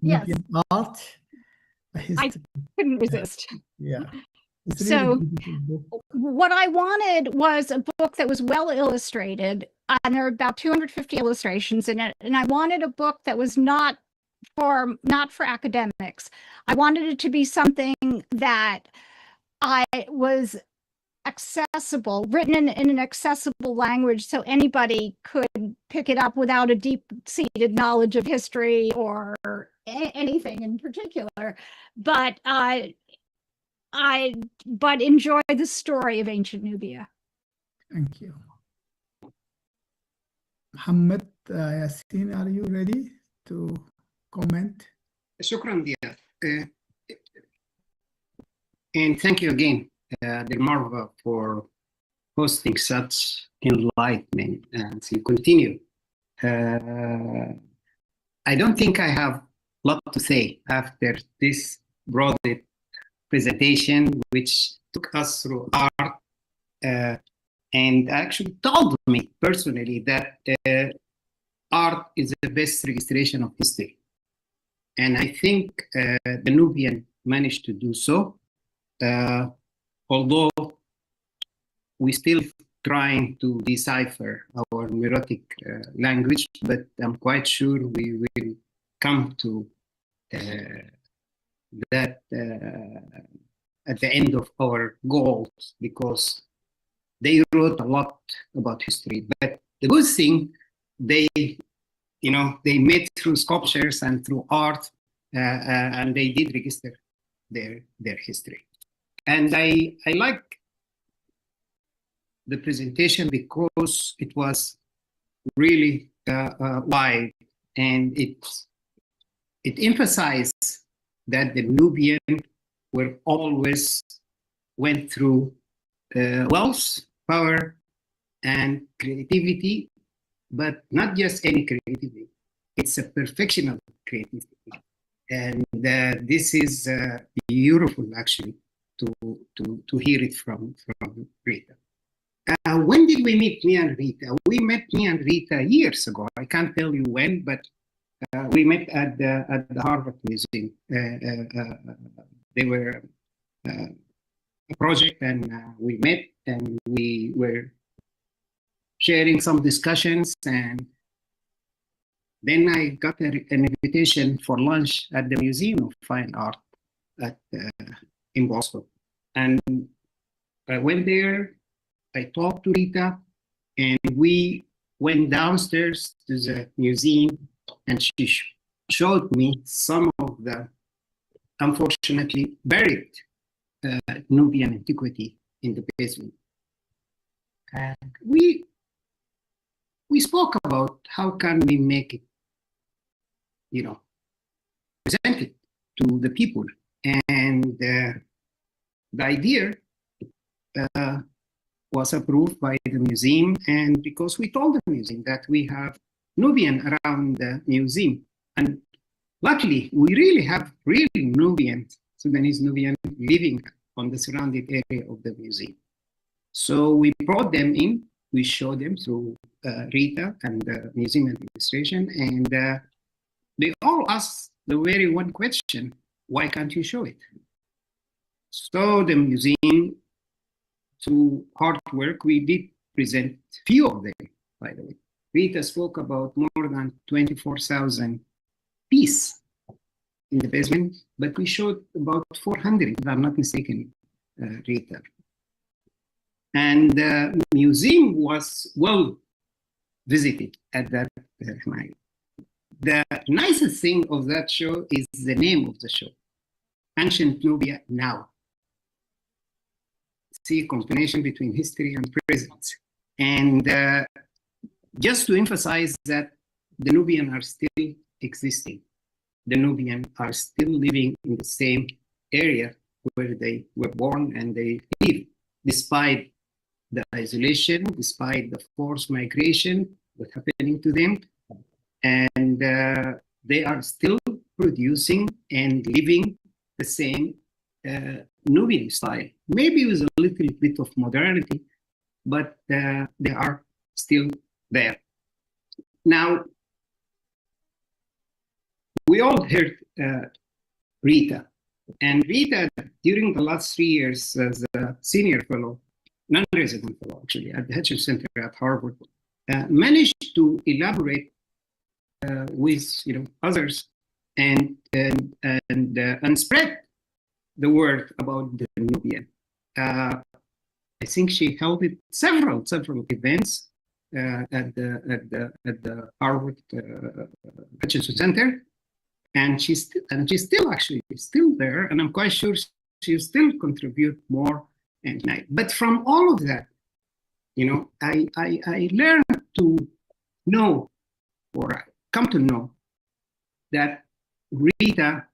Yes. Art. I couldn't resist. Yeah. It's So really a beautiful book. what I wanted was a book that was well illustrated, and there are about 250 illustrations in it. And I wanted a book that was not for academics. I wanted it to be something that was accessible, written in an accessible language, so anybody could pick it up without a deep-seated knowledge of history or anything in particular, but enjoy the story of ancient Nubia. Thank you. Mohammed Yassin, are you ready to comment? شكرا دياب. And thank you again, Bedilmarfا, for hosting such enlightenment, and you continue. I don't think I have a lot to say after this broad presentation, which took us through art and actually told me personally that art is the best registration of history. And I think the Nubian managed to do so, although we're still trying to decipher our neurotic language, but I'm quite sure we will come to that at the end of our goals, because they wrote a lot about history. But the good thing, they made through sculptures and through art, and they did register their history. And I like the presentation because it was really wide, and it emphasized that the Nubian were always went through wealth, power, and creativity, but not just any creativity. It's a perfection of creativity. And this is beautiful, actually, to hear it from Rita. When did we meet, me and Rita? We met, me and Rita, years ago. I can't tell you when, but we met at the Harvard Museum. They were a project, and we met, and we were sharing some discussions, and then I got an invitation for lunch at the Museum of Fine Art in Boston. And I went there, I talked to Rita, and we went downstairs to the museum, and she showed me some of the unfortunately buried Nubian antiquity in the basement. And we spoke about how can we make it, present it to the people. And the idea was approved by the museum, and because we told the museum that we have Nubian around the museum, and luckily we really have Nubian, Sudanese Nubian, living on the surrounding area of the museum. So we brought them in, we showed them through Rita and the museum administration, and they all asked the very one question: why can't you show it? So the museum, through hard work, we did present few of them, by the way. Rita spoke about more than 24,000 pieces in the basement, but we showed about 400, if I'm not mistaken, Rita. And the museum was well visited at that time. The nicest thing of that show is the name of the show, Ancient Nubia Now. See a combination between history and present. And just to emphasize that the Nubian are still existing. The Nubian are still living in the same area where they were born and they live, despite the isolation, despite the forced migration that's happening to them. And they are still producing and living the same Nubian style, maybe with a little bit of modernity, but they are still there. Now, we all heard Rita. And Rita, during the last 3 years as a senior fellow, non-resident fellow actually, at the Hutchinson Center at Harvard, managed to elaborate with others and spread the word about the Nubian. I think she held several events at the Harvard Hutchinson Center, and she's still actually still there, and I'm quite sure she'll still contribute more and tonight. But from all of that, I learned to know, or come to know, that Rita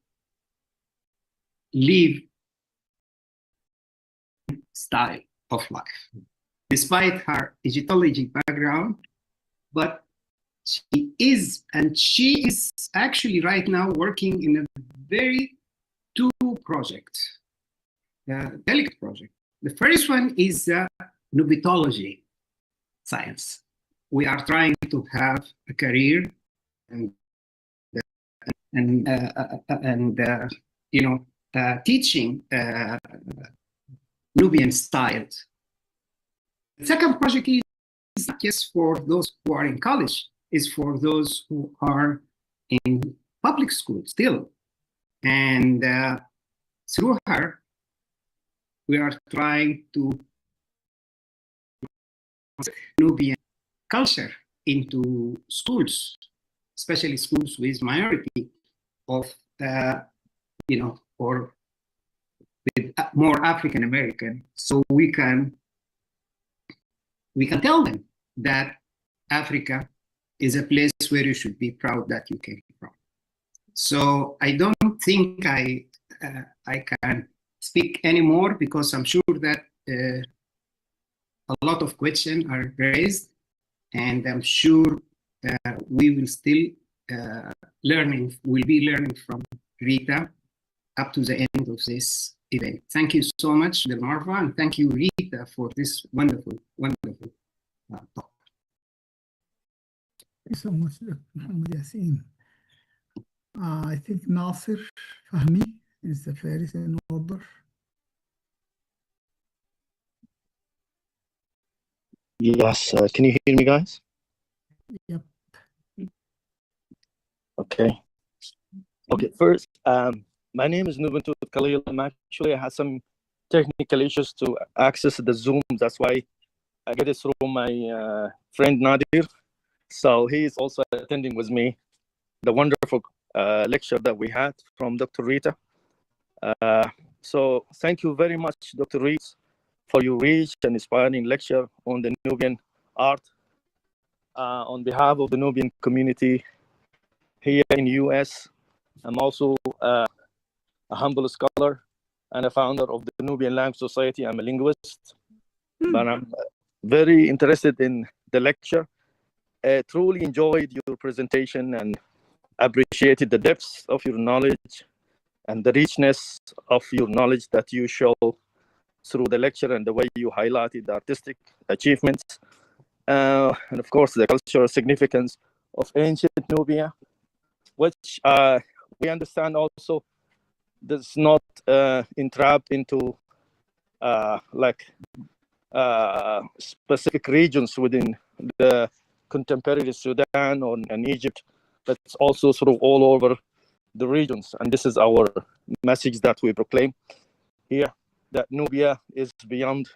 lived style of life, despite her Egyptology background. But she is actually right now working in a very two projects, delicate project. The first one is Nubitology science. We are trying to have a career and teaching Nubian styles. The second project is not just for those who are in college, it's for those who are in public school still. And through her, we are trying to Nubian culture into schools, especially schools with minority of, or with more African American, so we can tell them that Africa is a place where you should be proud that you came from. So I don't think I can speak anymore, because I'm sure that a lot of questions are raised, and I'm sure we will still be learning from Rita up to the end of this event. Thank you so much, Bedilmarfa, and thank you, Rita, for this wonderful talk. Thank you so much, Dr. Muhammad Yassin. I think Nasir Fahmi is the first in order. Yes, can you hear me, guys? Yep. Okay. First, my name is Nubuntu Khalil. I had some technical issues to access the Zoom. That's why I get it through my friend Nadir. So he is also attending with me the wonderful lecture that we had from Dr. Rita. So thank you very much, Dr. Rita, for your rich and inspiring lecture on the Nubian art. On behalf of the Nubian community here in the US, I'm also a humble scholar and a founder of the Nubian Language Society. I'm a linguist, but I'm very interested in the lecture. I truly enjoyed your presentation and appreciated the depth of your knowledge and the richness of your knowledge that you show through the lecture, and the way you highlighted the artistic achievements, and of course the cultural significance of ancient Nubia, which we understand also does not entrap into specific regions within the contemporary Sudan and Egypt, but it's also sort of all over the regions. And this is our message that we proclaim here, that Nubia is beyond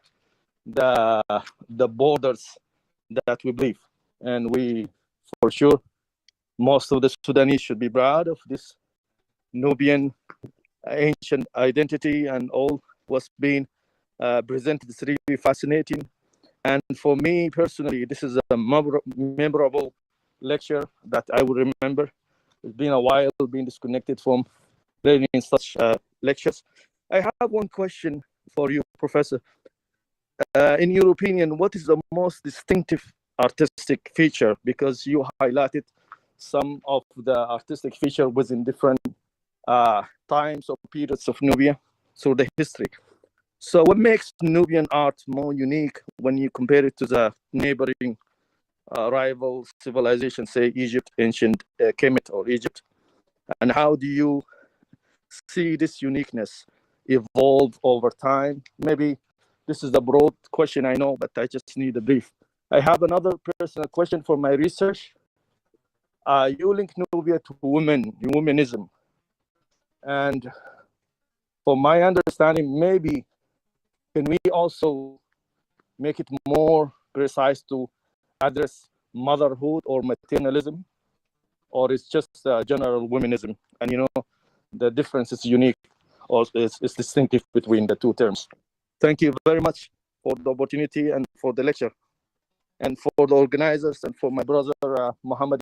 the borders that we believe. And we, for sure, most of the Sudanese should be proud of this Nubian ancient identity, and all what's being presented is really fascinating. And for me personally, this is a memorable lecture that I will remember. It's been a while being disconnected from learning such lectures. I have one question for you, Professor. In your opinion, what is the most distinctive artistic feature? Because you highlighted some of the artistic feature within different times or periods of Nubia through the history. So what makes Nubian art more unique when you compare it to the neighboring rival civilization, say Egypt, ancient Kemet or Egypt? And how do you see this uniqueness evolve over time? Maybe this is a broad question, I know, but I just need a brief. I have another personal question for my research. You link Nubia to womenism. And from my understanding, maybe can we also make it more precise to address motherhood or maternalism? Or it's just general womenism? And you know, the difference is unique or is distinctive between the two terms. Thank you very much for the opportunity and for the lecture, and for the organizers and for my brother Mohammed.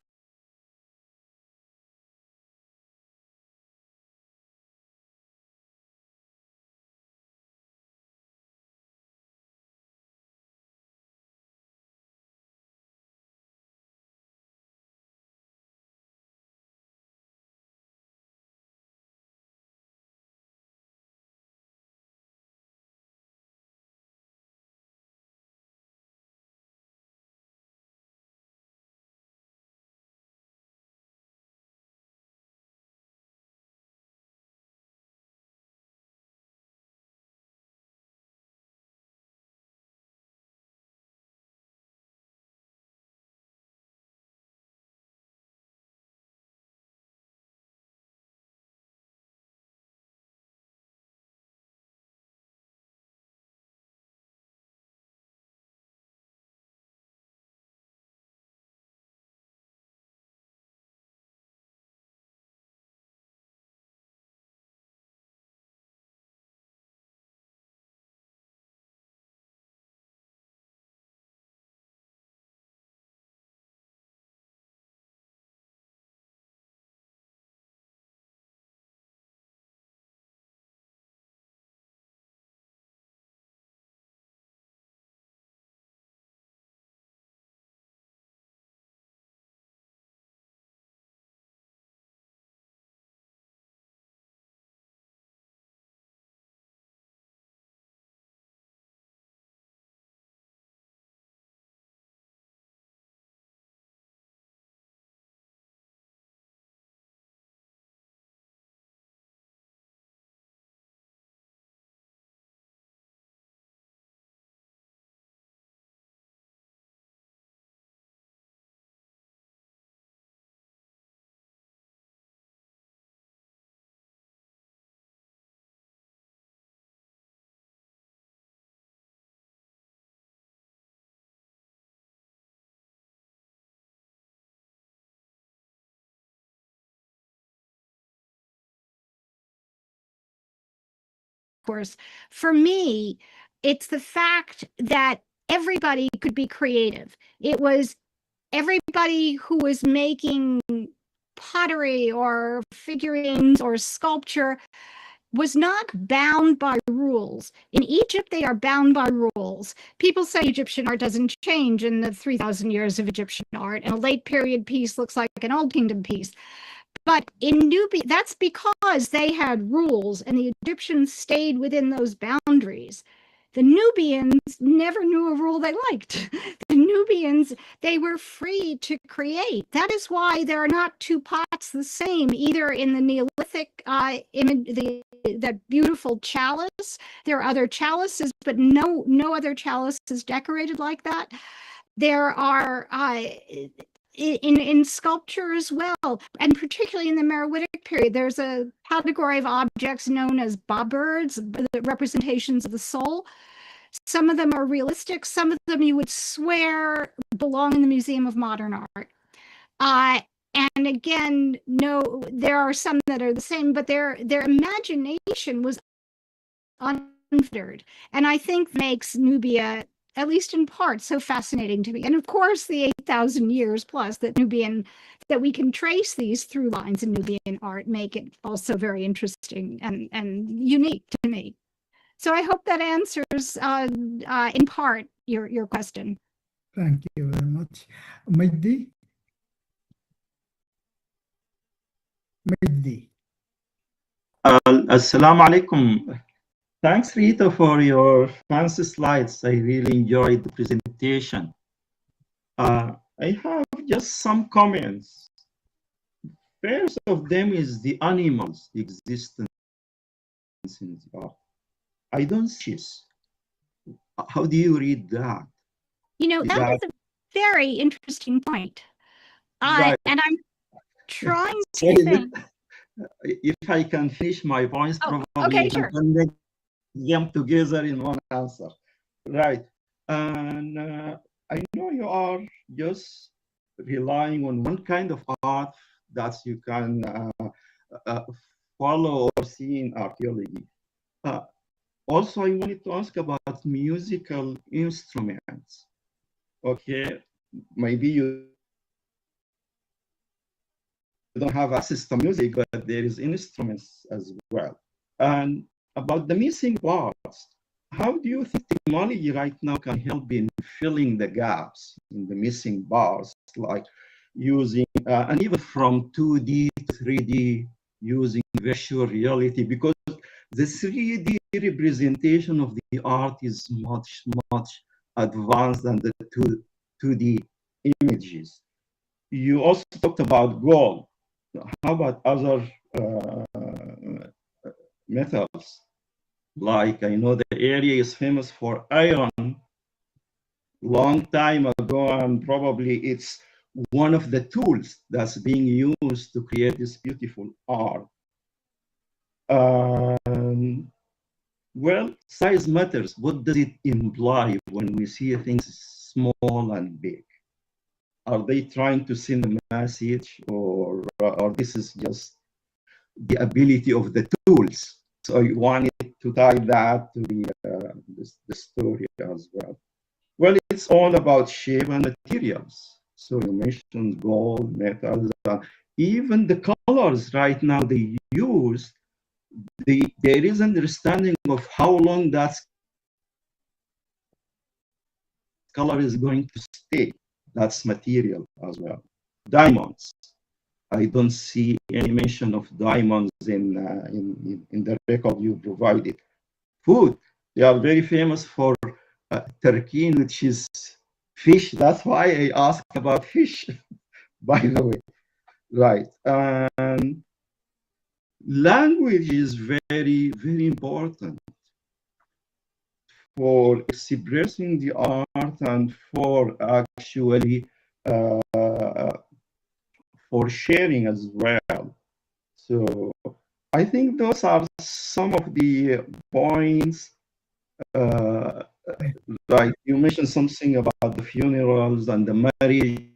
Course, for me, it's the fact that everybody could be creative. It was everybody who was making pottery or figurines or sculpture was not bound by rules. In Egypt, they are bound by rules. People say Egyptian art doesn't change in the 3,000 years of Egyptian art, and a late period piece looks like an Old Kingdom piece. But in Nubia, that's because they had rules and the Egyptians stayed within those boundaries. The Nubians never knew a rule they liked. The Nubians, they were free to create. That is why there are not two pots the same, either in the Neolithic image, that beautiful chalice. There are other chalices, but no other chalice is decorated like that. There are in sculpture as well, and particularly in the Meroitic period, there's a category of objects known as babirds, the representations of the soul. Some of them are realistic, some of them you would swear belong in the Museum of Modern Art. And again, no, there are some that are the same, but their imagination was unfettered, and I think makes Nubia, at least in part, so fascinating to me. And of course, the 8,000 years plus that we can trace these through lines in Nubian art make it also very interesting and unique to me. So I hope that answers, in part, your question. Thank you very much. Majdi? السلام عليكم Thanks, Rita, for your fancy slides. I really enjoyed the presentation. I have just some comments. First of them is the animals' existence in the art. I don't see this. How do you read that? You know, that is a very interesting point. Right. And I'm trying to Sorry, think. If I can finish my points, Oh, probably okay, we sure. can connect them together in one answer. Right. And I know you are just relying on one kind of art that you can follow or see in archaeology. Also, I wanted to ask about musical instruments. Okay, maybe you don't have access to music, but there is instruments as well. And about the missing parts, how do you think technology right now can help in filling the gaps in the missing parts, like using, and even from 2D to 3D, using virtual reality? Because the 3D representation of the art is much, much advanced than the 2D images. You also talked about gold. How about other metals? Like, I know the area is famous for iron long time ago, and probably it's one of the tools that's being used to create this beautiful art. Well, size matters. What does it imply when we see things small and big? Are they trying to send a message, or this is just the ability of the tools? So I wanted to tie that to the story as well. Well, it's all about shape and materials. So you mentioned gold, metals, even the colors right now they use. There is an understanding of how long that color is going to stay. That's material as well. Diamonds. I don't see any mention of diamonds in the record you provided. Food. They are very famous for turkey, which is fish. That's why I asked about fish, by the way. Right. Language is very, very important for expressing the art and for actually for sharing as well. So I think those are some of the points. Right, you mentioned something about the funerals and the marriage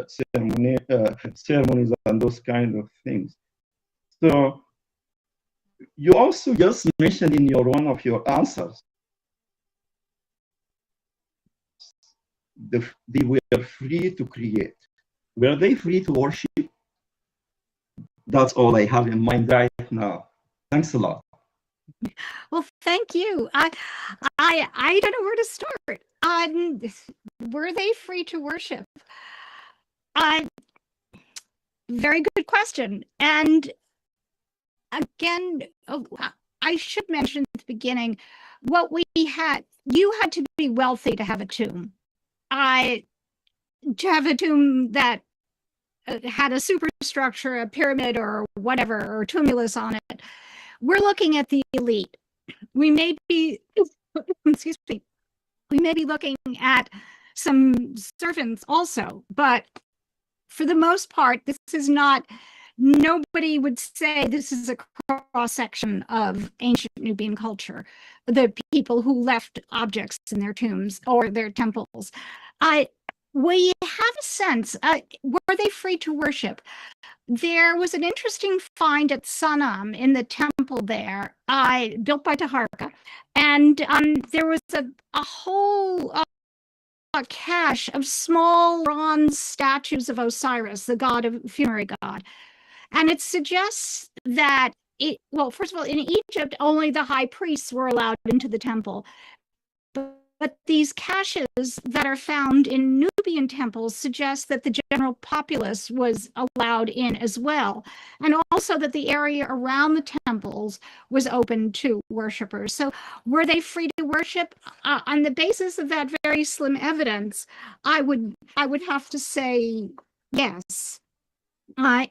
ceremonies and those kind of things. So you also just mentioned in one of your answers, they were free to create. Were they free to worship? That's all I have in mind right now. Thanks a lot. Well, thank you. I don't know where to start. Were they free to worship? Very good question. And again, I should mention at the beginning, what we had, you had to be wealthy to have a tomb. To have a tomb that had a superstructure, a pyramid or whatever, or tumulus on it. We're looking at the elite. We may be, excuse me, we may be looking at some servants also, but for the most part, this is not, nobody would say this is a cross-section of ancient Nubian culture, the people who left objects in their tombs or their temples. We have a sense, were they free to worship? There was an interesting find at Sanam in the temple there, built by Taharqa, and there was a whole cache of small bronze statues of Osiris, the god of funerary god, and it suggests that well, first of all, in Egypt, only the high priests were allowed into the temple, but But these caches that are found in Nubian temples suggest that the general populace was allowed in as well, and also that the area around the temples was open to worshipers. So were they free to worship? On the basis of that very slim evidence, I would have to say yes.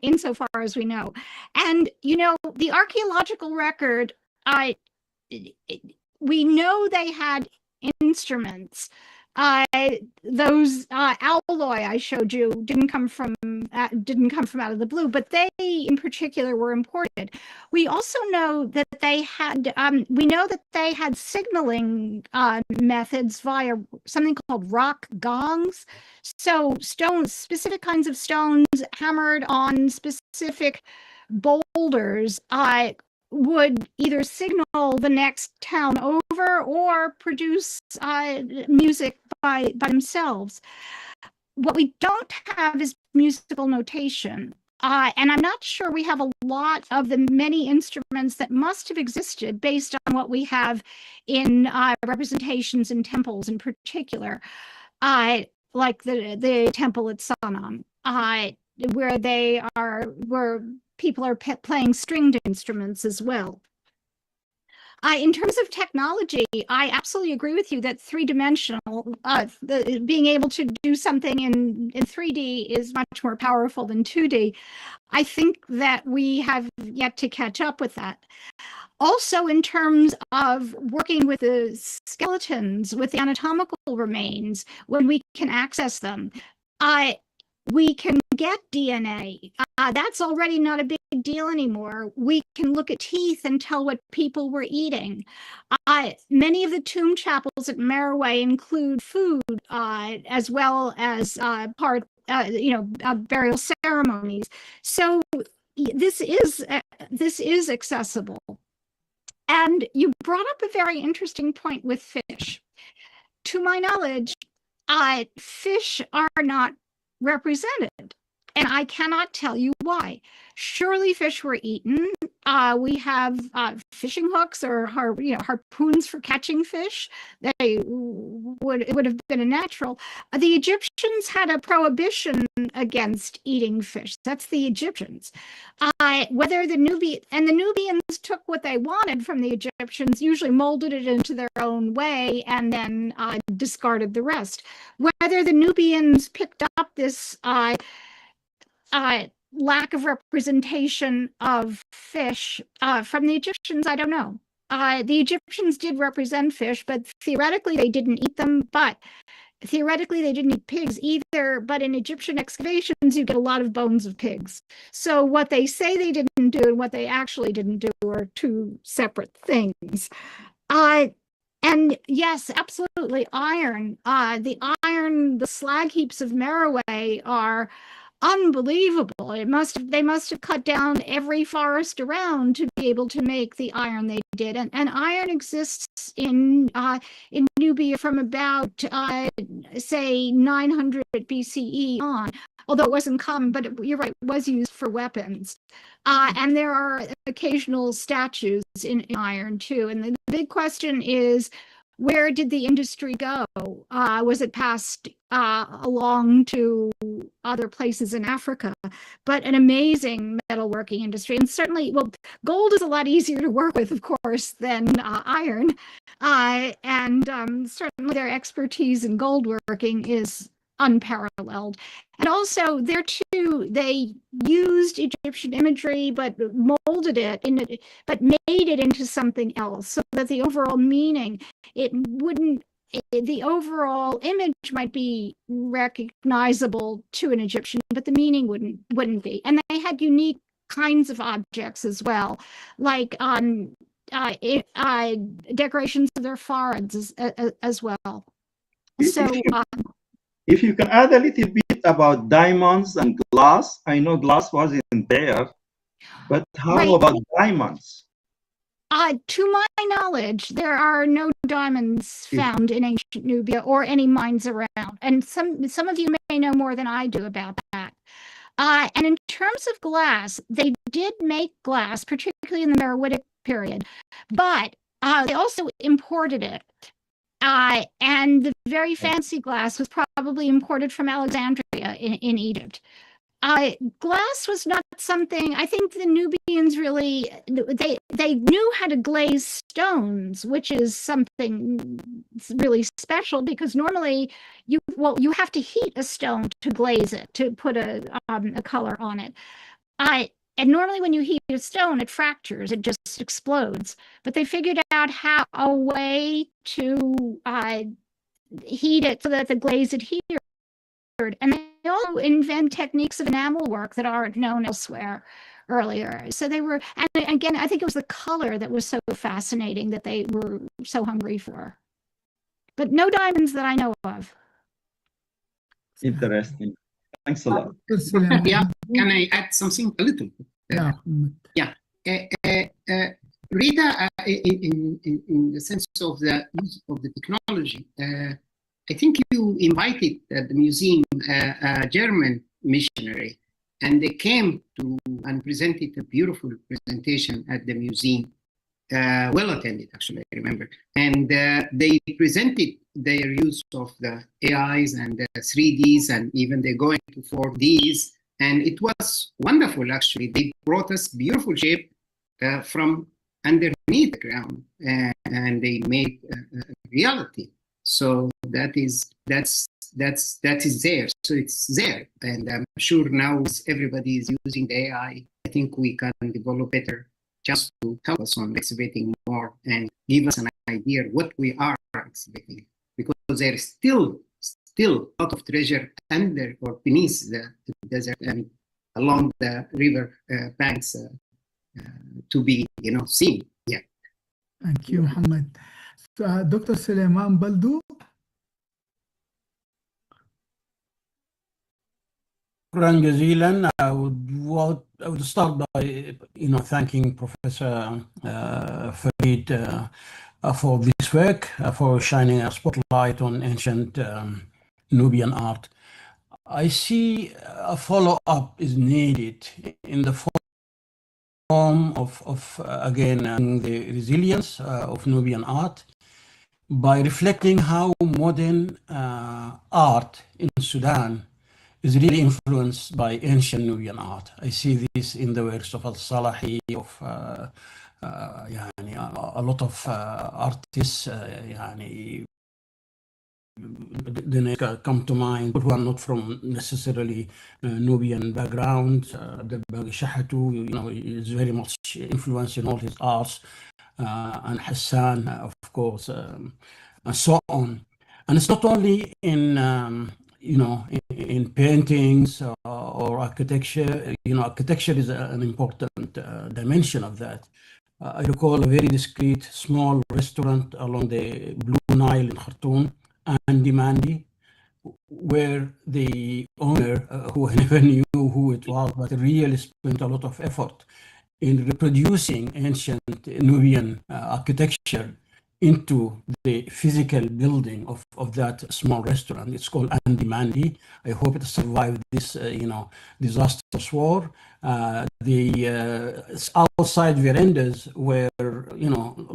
Insofar as we know. And, you know, the archaeological record, we know they had instruments. Those alloy I showed you didn't come from out of the blue, but they in particular were imported. We also know that they had signaling methods via something called rock gongs. So stones, specific kinds of stones hammered on specific boulders, would either signal the next town over or produce music by themselves. What we don't have is musical notation. And I'm not sure we have a lot of the many instruments that must have existed based on what we have in representations in temples in particular, like the temple at Sanam, where people are playing stringed instruments as well. In terms of technology, I absolutely agree with you that three-dimensional, being able to do something in 3D is much more powerful than 2D. I think that we have yet to catch up with that. Also, in terms of working with the skeletons, with the anatomical remains, when we can access them, we can get DNA. That's already not a big deal anymore. We can look at teeth and tell what people were eating. Many of the tomb chapels at Merowe include food as well as burial ceremonies. So this is accessible. And you brought up a very interesting point with fish. To my knowledge, fish are not represented, and I cannot tell you why. Surely fish were eaten. We have fishing hooks or harpoons for catching fish. It would have been a natural. The Egyptians had a prohibition against eating fish. That's the Egyptians. Whether the Nubians took what they wanted from the Egyptians, usually molded it into their own way, and then discarded the rest. Whether the Nubians picked up this lack of representation of fish from the Egyptians, I don't know. The Egyptians did represent fish, but theoretically they didn't eat them. But theoretically they didn't eat pigs either. But in Egyptian excavations, you get a lot of bones of pigs. So what they say they didn't do and what they actually didn't do are two separate things. And yes, absolutely, iron. The slag heaps of Merowe are unbelievable. They must have cut down every forest around to be able to make the iron they did. And iron exists in Nubia from about say 900 BCE on. Although it wasn't common, but you're right, it was used for weapons. And there are occasional statues in iron too. And the big question is, where did the industry go? Was it passed along to other places in Africa? But an amazing metalworking industry. And certainly, well, gold is a lot easier to work with, of course, than iron. And certainly their expertise in gold working is unparalleled. And also there too, they used Egyptian imagery, but molded it but made it into something else, so that the overall meaning, the overall image might be recognizable to an Egyptian, but the meaning wouldn't be. And they had unique kinds of objects as well, like decorations of their foreheads as well. So if you can add a little bit about diamonds and glass. I know glass wasn't there, but how about diamonds? To my knowledge, there are no diamonds found in ancient Nubia or any mines around. And some of you may know more than I do about that. And in terms of glass, they did make glass, particularly in the Meroitic period, but they also imported it. And the very fancy glass was probably imported from Alexandria in Egypt. Glass was not something, I think the Nubians really, they knew how to glaze stones, which is something really special because normally you have to heat a stone to glaze it, to put a color on it. And normally when you heat a stone, it fractures, it just explodes. But they figured out how a way to heat it so that the glaze adhered. And they also invent techniques of enamel work that aren't known elsewhere earlier. So they were, and again, I think it was the color that was so fascinating that they were so hungry for. But no diamonds that I know of. Interesting. Thanks a lot. Yeah, can I add something a little? Yeah. Rita, in the sense of the use of the technology, I think you invited at the museum a German missionary, and they came to and presented a beautiful presentation at the museum. Well attended, actually, I remember. And they presented their use of the AIs and the 3Ds, and even they go into 4Ds. And it was wonderful, actually. They brought us beautiful shape from underneath the ground, and they made reality. So that is there. So it's there, and I'm sure now everybody is using the AI. I think we can develop better just to help us on exhibiting more and give us an idea what we are exhibiting, because there is still a lot of treasure under or beneath the desert and along the river banks to be seen. Yeah. Thank you, Muhammad. Dr. Suleiman Baldu. شكرا جزيلا. I would start by thanking Professor فريد for this work, for shining a spotlight on ancient Nubian art. I see a follow-up is needed in the form of again the resilience of Nubian art by reflecting how modern art in Sudan is really influenced by ancient Nubian art. I see this in the works of Al-Salahi, of a lot of artists, they come to mind who are not from necessarily Nubian background. The Shahatu, is very much influenced in all his arts, and Hassan, of course, and so on. And it's not only in in paintings or architecture. Architecture is an important dimension of that. I recall a very discreet small restaurant along the Blue Nile in Khartoum, Andy Mandy, where the owner, who I never knew who it was, but really spent a lot of effort in reproducing ancient Nubian architecture into the physical building of that small restaurant. It's called Andy Mandy. I hope it survived this, disastrous war. The outside verandas were,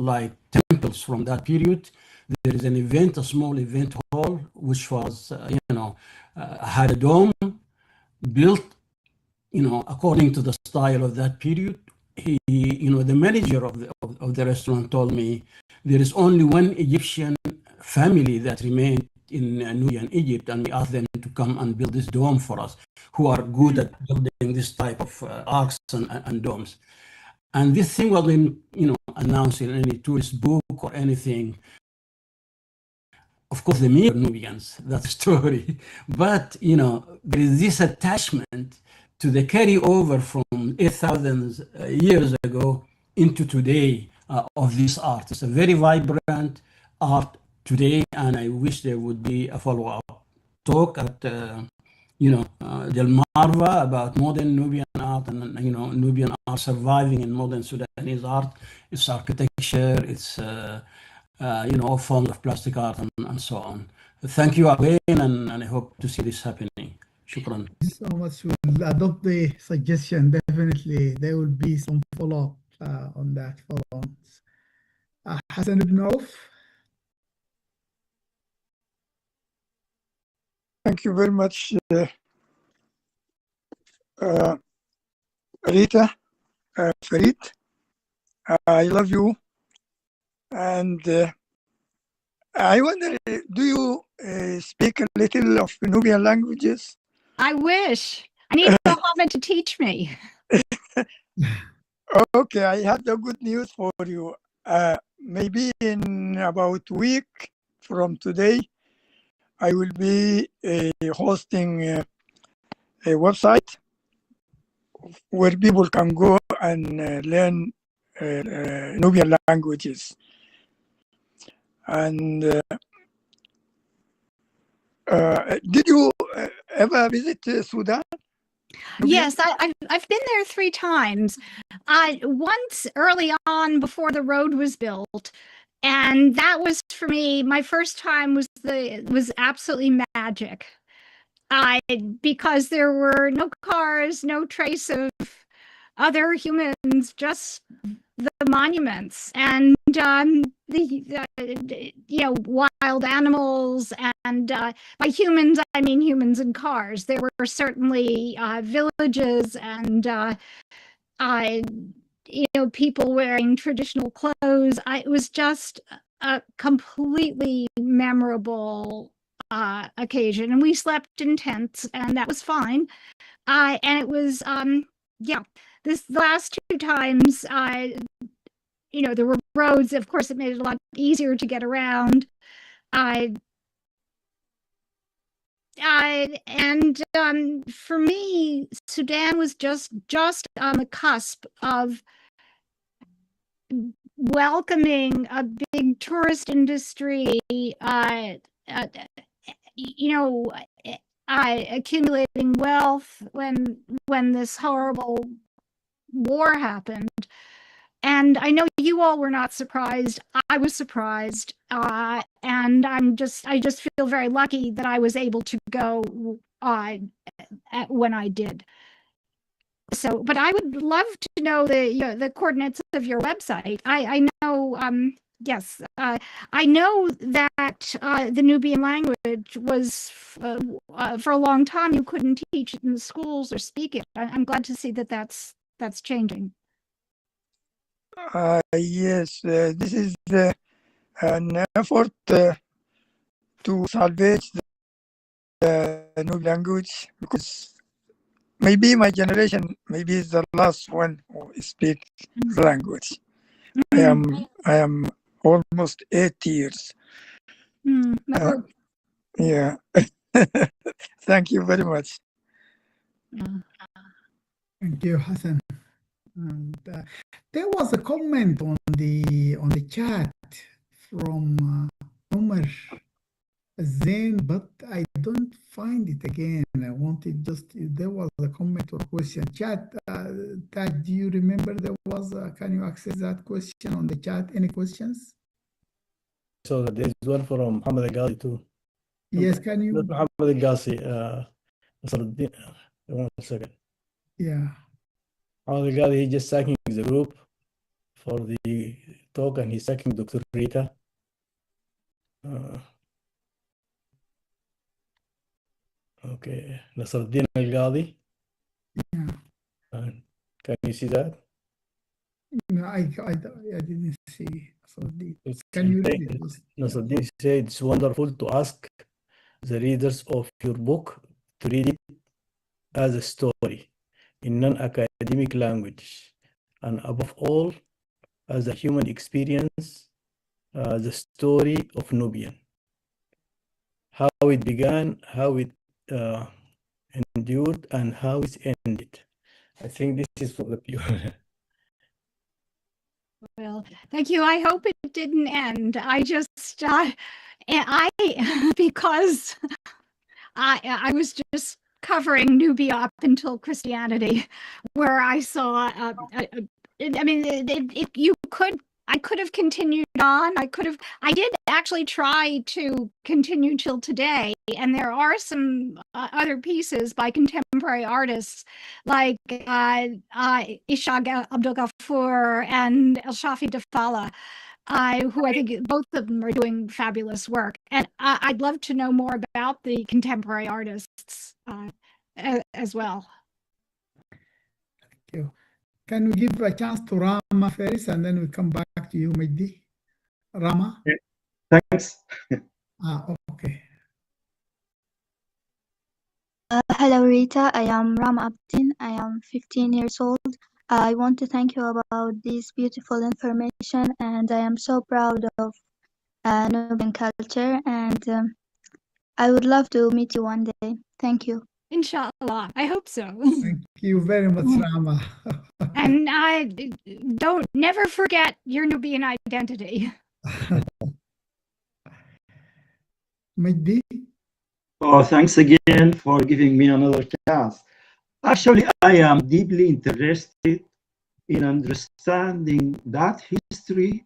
like temples from that period. There is an event, a small event hall, which was, had a dome built, according to the style of that period. He, the manager of the restaurant told me there is only one Egyptian family that remained in Nubian Egypt, and we asked them to come and build this dome for us, who are good at building this type of arcs and domes. And this thing wasn't, announced in any tourist book or anything. Of course, the mere Nubians, that's the story. But, there is this attachment to the carryover from 8,000 years ago into today of this art. It's a very vibrant art today, and I wish there would be a follow-up talk at, Bedilmarfa about modern Nubian art and, Nubian art surviving in modern Sudanese art, its architecture, its, all forms of plastic art and so on. Thank you again, and I hope to see this happening. Shukran. Thank you so much. We'll adopt the suggestion. Definitely, there will be some follow-up on that. Hassan ibn Auf. Thank you very much, Rita, Farid. I love you. And I wonder, do you speak a little of Nubian languages? I wish. I need Mohammed to teach me. Okay, I have the good news for you. Maybe in about a week from today, I will be hosting a website where people can go and learn Nubian languages. And did you ever visit Sudan? Yes, I've been there 3 times. Once early on before the road was built, and that was for me. My first time was absolutely magic. Because there were no cars, no trace of other humans, just the monuments and wild animals. And by humans, I mean humans in cars. There were certainly villages and people wearing traditional clothes. It was just a completely memorable occasion, and we slept in tents, and that was fine. And it was this last 2 times, there were roads. Of course, it made it a lot easier to get around. For me, Sudan was just on the cusp of welcoming a big tourist industry, accumulating wealth when this horrible war happened. And I know you all were not surprised. I was surprised, and I just feel very lucky that I was able to go when I did. So, but I would love to know the coordinates of your website. I know. Yes, I know that the Nubian language was for a long time you couldn't teach it in the schools or speak it. I'm glad to see that that's changing. Yes, this is an effort to salvage the Nubian language, because maybe my generation is the last one who speaks the language. I am almost 8 years. Yeah. Thank you very much. Thank you, Hassan. And there was a comment on the chat from Umar Zain, but I don't find it again. I wanted there was a comment or question. Chat, Tad, do you remember there was can you access that question on the chat? Any questions? So there's one from Muhammad Al-Ghazi too. Yes, can you? Muhammad Al-Ghazi, 1 second. Yeah. Muhammad Al-Ghazi, he's just thanking the group for the talk, and he's thanking Dr. Rita. Okay, Nasruddin Al-Ghazi. Yeah. Can you see that? No, I didn't see. Can you read it? Nasruddin said it's wonderful to ask the readers of your book to read it as a story in non-academic language, and above all, as a human experience, the story of Nubian, how it began, how it endured, and how it ended. I think this is for the people. Well, thank you. I hope it didn't end. I just, because I was just covering Nubia up until Christianity, where I saw, I could have continued on. I did actually try to continue till today. And there are some other pieces by contemporary artists like Ishaq Abdul Ghaffur and El Shafi Dafala. who I think both of them are doing fabulous work. And I'd love to know more about the contemporary artists as well. Thank you. Can we give a chance to Rama first, and then we come back to you, Mehdi? Rama? Thanks. Okay. Hello, Rita. I am Rama Abdin. I am 15 years old. I want to thank you about this beautiful information, and I am so proud of Nubian culture, and I would love to meet you one day. Thank you. Inshallah, I hope so. Thank you very much, Rama. And I never forget your Nubian identity. Mehdi? Oh, thanks again for giving me another chance. Actually, I am deeply interested in understanding that history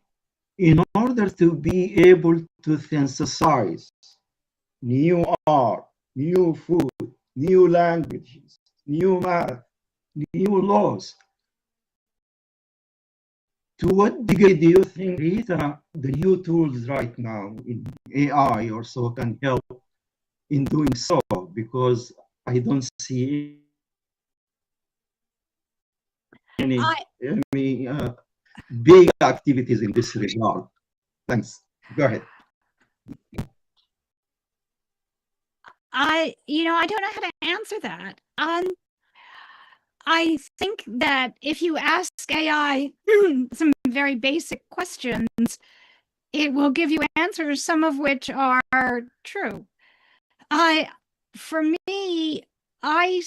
in order to be able to synthesize new art, new food, new languages, new math, new laws. To what degree do you think, Rita, the new tools right now in AI or so can help in doing so? Because I don't see any big activities in this regard. Thanks. Go ahead. I don't know how to answer that. I think that if you ask AI some very basic questions, it will give you answers, some of which are true. For me, I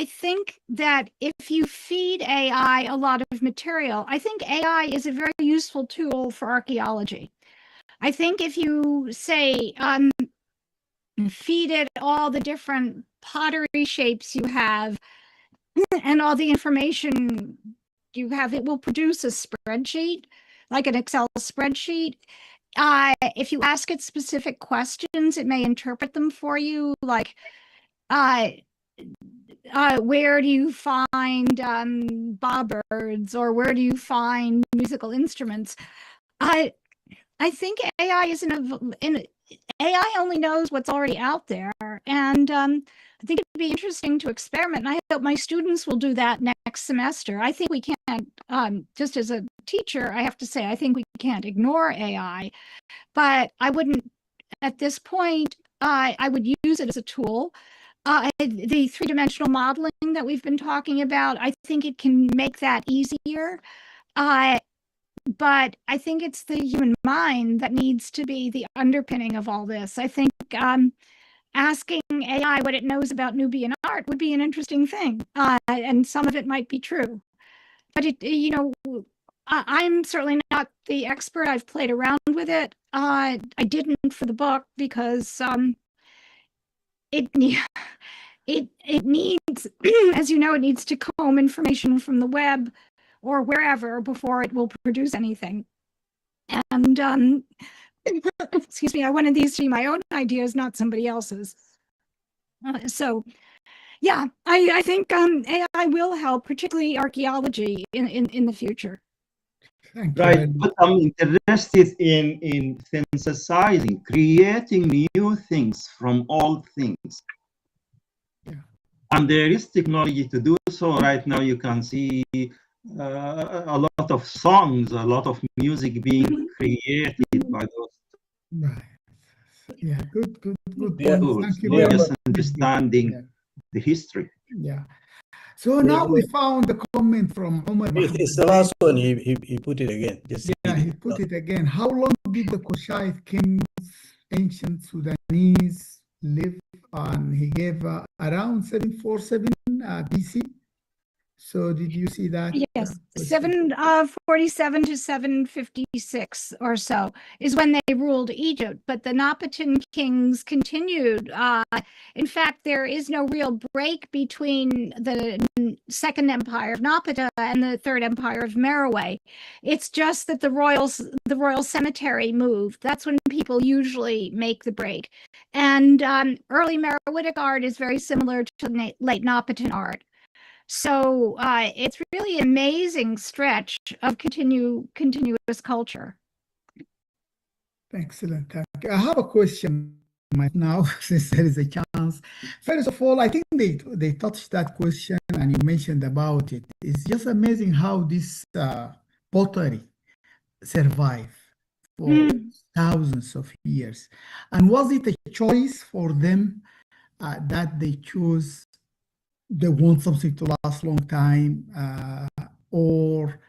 think that if you feed AI a lot of material, I think AI is a very useful tool for archaeology. I think if you say, feed it all the different pottery shapes you have and all the information you have, it will produce a spreadsheet, like an Excel spreadsheet. If you ask it specific questions, it may interpret them for you, like, where do you find bobbards, or where do you find musical instruments? I think AI is AI only knows what's already out there, and I think it'd be interesting to experiment. And I hope my students will do that next semester. I think we can't, just as a teacher, I have to say, I think we can't ignore AI, but I wouldn't, at this point, I would use it as a tool. The three-dimensional modeling that we've been talking about, I think it can make that easier. But I think it's the human mind that needs to be the underpinning of all this. I think asking AI what it knows about Nubian art would be an interesting thing, and some of it might be true. But I'm certainly not the expert. I've played around with it. I didn't for the book because it needs, as you know, it needs to comb information from the web or wherever before it will produce anything. And excuse me, I wanted these to be my own ideas, not somebody else's. So yeah, I think AI will help, particularly archaeology in the future. Right, but I'm interested in synthesizing, creating new things from old things. Yeah. And there is technology to do so. Right now you can see a lot of songs, a lot of music being created by those. Right. Yeah, good Yeah. point. Thank you very Just much. understanding the history. Yeah. So now we found a comment from Omar. It's the last one. He put it again. Just yeah, he put it again. How long did the Kushite kings, ancient Sudanese, live? And he gave around 747 BC. So did you see that? Yes, 747 to 756 or so is when they ruled Egypt, but the Napatan kings continued. In fact, there is no real break between the Second Empire of Napata and the Third Empire of Merowe. It's just that the royal cemetery moved. That's when people usually make the break. And early Meroitic art is very similar to late Napatan art. So it's really an amazing stretch of continuous culture. Excellent. Thank you. I have a question right now, since there is a chance. First of all, I think they touched that question and you mentioned about it. It's just amazing how this pottery survived for thousands of years. And was it a choice for them that they chose, they want something to last a long time, or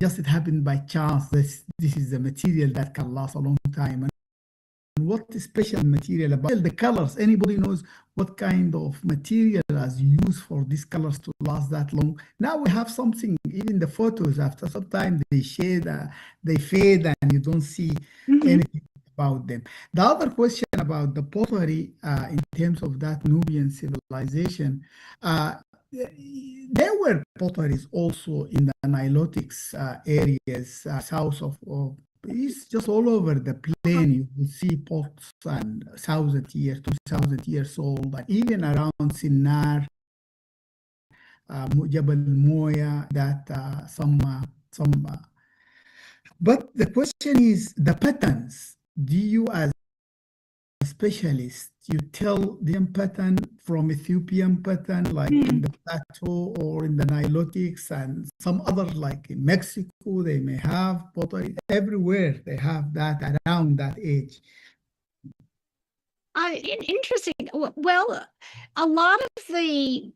just it happened by chance this is the material that can last a long time? And what is special material about the colors? Anybody knows what kind of material is used for these colors to last that long? Now we have something, even the photos, after some time they shade, they fade, and you don't see anything about them. The other question about the pottery in terms of that Nubian civilization, there were potteries also in the Nilotics areas south of it's just all over the plain. You will see pots and 1,000 years, 2,000 years old, and even around Sinnar, Jabal Moya, that some. But the question is the patterns. Do you, as a specialist, you tell the pattern from Ethiopian pattern, like in the plateau or in the Nilotics, and some other, like in Mexico, they may have pottery. Everywhere they have that around that age. Interesting. Well, a lot of the,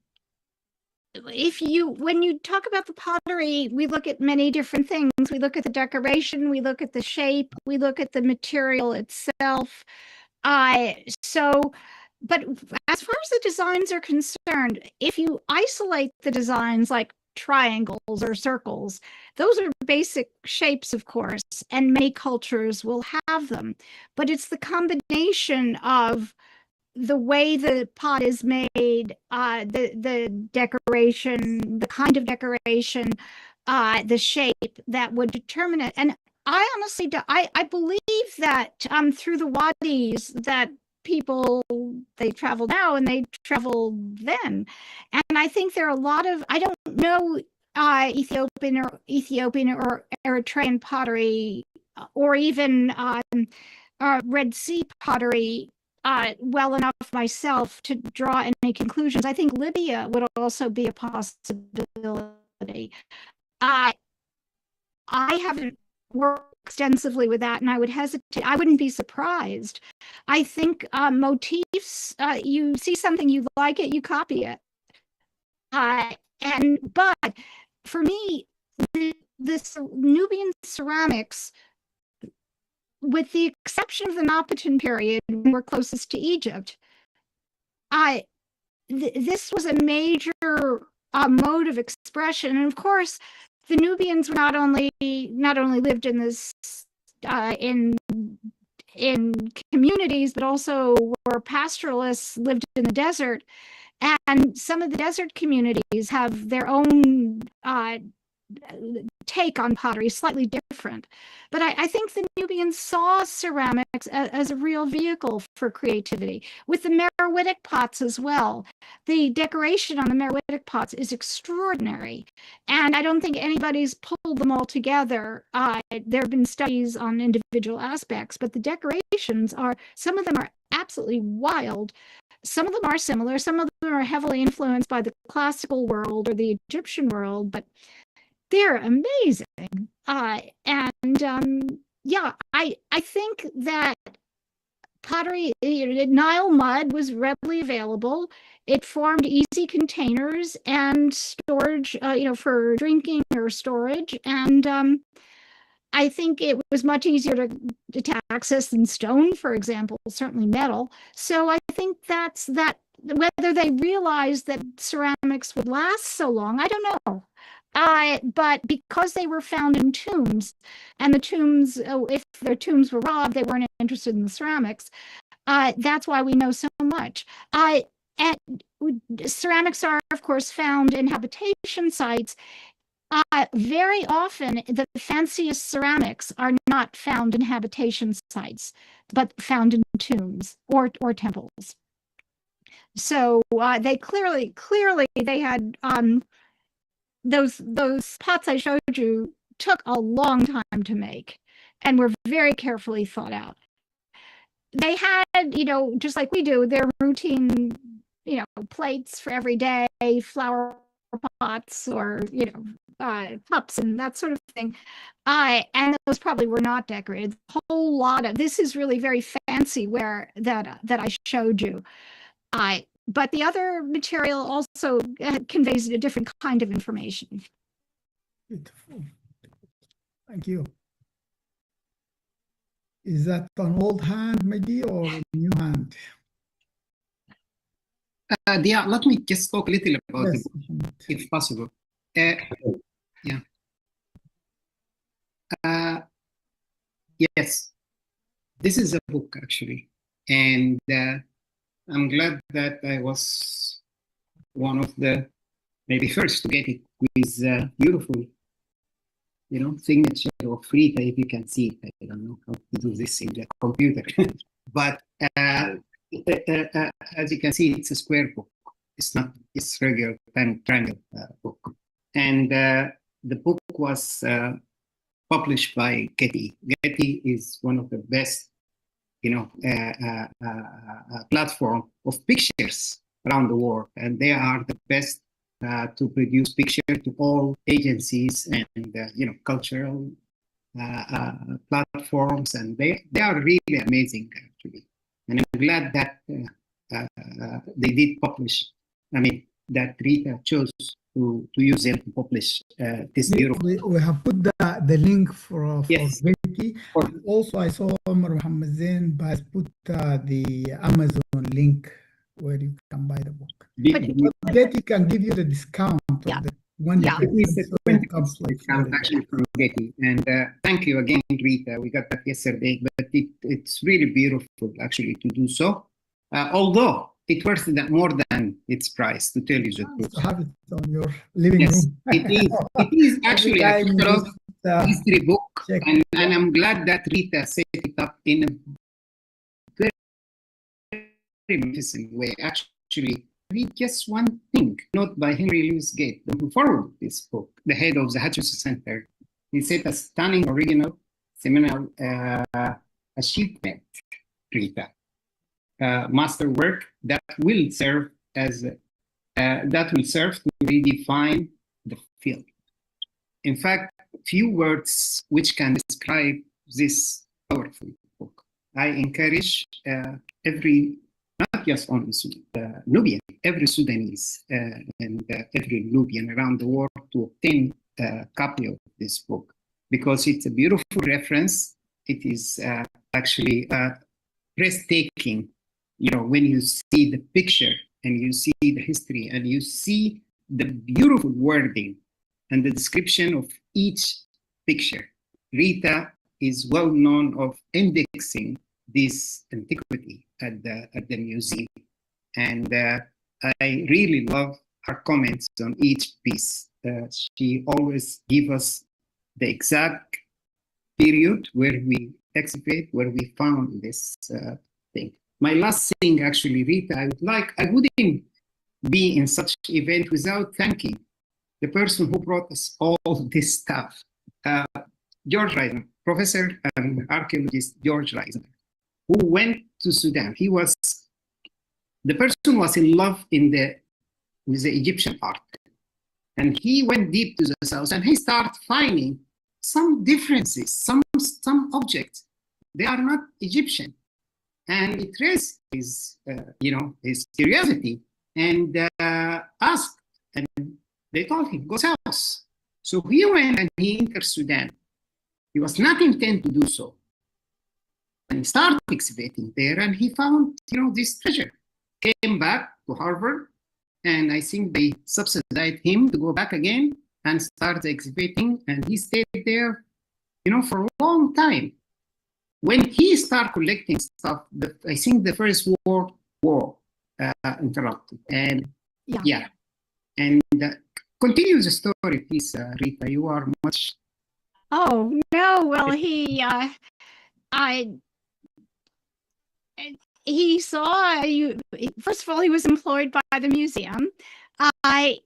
when you talk about the pottery, we look at many different things. We look at the decoration, we look at the shape, we look at the material itself. But as far as the designs are concerned, if you isolate the designs like triangles or circles, those are basic shapes, of course, and many cultures will have them. But it's the combination of the way the pot is made, the decoration, the kind of decoration, the shape that would determine it. And I honestly, I believe that through the wadis that people, they travel now and they travel then. And I think there are a lot of, I don't know Ethiopian or Eritrean pottery, or even Red Sea pottery well enough myself to draw any conclusions. I think Libya would also be a possibility. I haven't worked extensively with that, and I would hesitate. I wouldn't be surprised. I think motifs, you see something, you like it, you copy it. But for me, this Nubian ceramics, with the exception of the Napatan period, when we're closest to Egypt, this was a major mode of expression. And of course, the Nubians were not only lived in this in communities, but also were pastoralists, lived in the desert. And some of the desert communities have their own take on pottery, slightly different. But I think the Nubians saw ceramics as a real vehicle for creativity. With the Meroitic pots as well, the decoration on the Meroitic pots is extraordinary. And I don't think anybody's pulled them all together. There have been studies on individual aspects, but the decorations some of them are absolutely wild. Some of them are similar. Some of them are heavily influenced by the classical world or the Egyptian world, but they're amazing. Yeah, I think that pottery, Nile mud was readily available. It formed easy containers and storage, for drinking or storage. And I think it was much easier to access than stone, for example, certainly metal. So I think that's that. Whether they realized that ceramics would last so long, I don't know. But because they were found in tombs, and the tombs, if their tombs were robbed, they weren't interested in the ceramics. That's why we know so much. And ceramics are, of course, found in habitation sites. Very often, the fanciest ceramics are not found in habitation sites, but found in tombs or temples. So they clearly they had those pots I showed you took a long time to make, and were very carefully thought out. They had, just like we do, their routine, plates for every day, flower pots or, cups and that sort of thing. And those probably were not decorated. A whole lot of, this is really very fancy ware that I showed you. But the other material also conveys a different kind of information. Beautiful. Thank you. Is that an old hand maybe or a new hand? Yeah, let me just talk a little about Yes. the book, if possible. Yeah. Yes, this is a book actually, and I'm glad that I was one of the maybe first to get it with beautiful, signature of Rita, if you can see it. I don't know how to do this in the computer, but as you can see, it's a square book. It's not this regular triangle book. And the book was published by Getty. Getty is one of the best, platform of pictures around the world, and they are the best to produce pictures to all agencies and cultural platforms, and they are really amazing actually. And I'm glad that they did publish. I mean, that Rita chose to use them to publish this beautiful. We have put the link for Yes. Getty. Also, I saw Omar Mohammed Zain has put the Amazon link where you can buy the book. But Getty can give you the discount. Yeah. It is a 20% discount actually from Getty. And thank you again, Rita. We got that yesterday, but it's really beautiful actually to do so. Although it worth more than its price, to tell you the truth. To have it on your living room. It is actually a sort of history book, and I'm glad that Rita set it up in a very magnificent way. Actually, read just one thing, note by Henry Louis Gates, who forwarded this book, the head of the Hutchinson Center. He said a stunning, original, seminal achievement, Rita. Masterwork that will serve to redefine the field. In fact, few words which can describe this powerful book. I encourage every, not just on Nubian, every Sudanese and every Nubian around the world to obtain a copy of this book, because it's a beautiful reference. It is actually breathtaking. When you see the picture and you see the history and you see the beautiful wording and the description of each picture. Rita is well known of indexing this antiquity at the museum. And I really love her comments on each piece. She always gives us the exact period where we excavate, where we found this thing. My last thing, actually, Rita, I wouldn't be in such event without thanking the person who brought us all this stuff. George Reisner, professor and archaeologist George Reisner, who went to Sudan. The person was in love with the Egyptian art. And he went deep to the south and he started finding some differences, some objects. They are not Egyptian. And it raised his curiosity and asked, and they told him, go south. So he went and he entered Sudan. He was not intended to do so. And he started excavating there and he found, this treasure. Came back to Harvard, and I think they subsidized him to go back again and start excavating, and he stayed there, for a long time. When he started collecting stuff, I think the First World War interrupted. And and continue the story, please, Rita. You are much. Oh no! Well, he saw you. First of all, he was employed by the museum.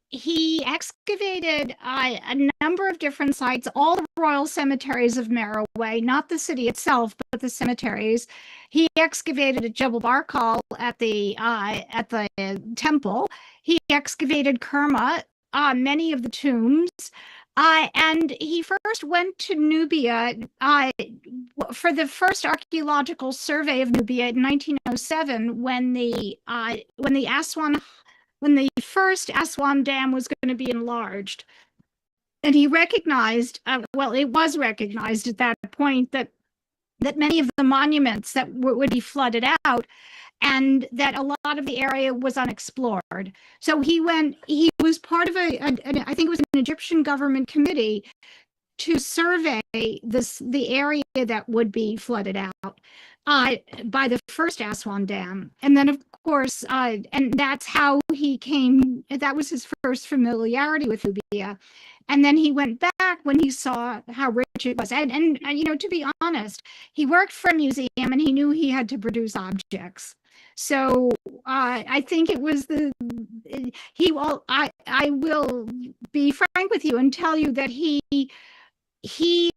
He excavated a number of different sites, all the royal cemeteries of Merowe, not the city itself, but the cemeteries. He excavated at Jebel Barkal at the temple. He excavated Kerma, many of the tombs. And he first went to Nubia for the first archaeological survey of Nubia in 1907, when the first Aswan Dam was going to be enlarged. And he recognized, well, it was recognized at that point that many of the monuments that would be flooded out, and that a lot of the area was unexplored. So he was part of I think it was an Egyptian government committee to survey the area that would be flooded out by the first Aswan Dam. And then, of course, and that's how he came, that was his first familiarity with Nubia. And then he went back when he saw how rich it was. And you know, to be honest, he worked for a museum and he knew he had to produce objects. So I think it was I will be frank with you and tell you that he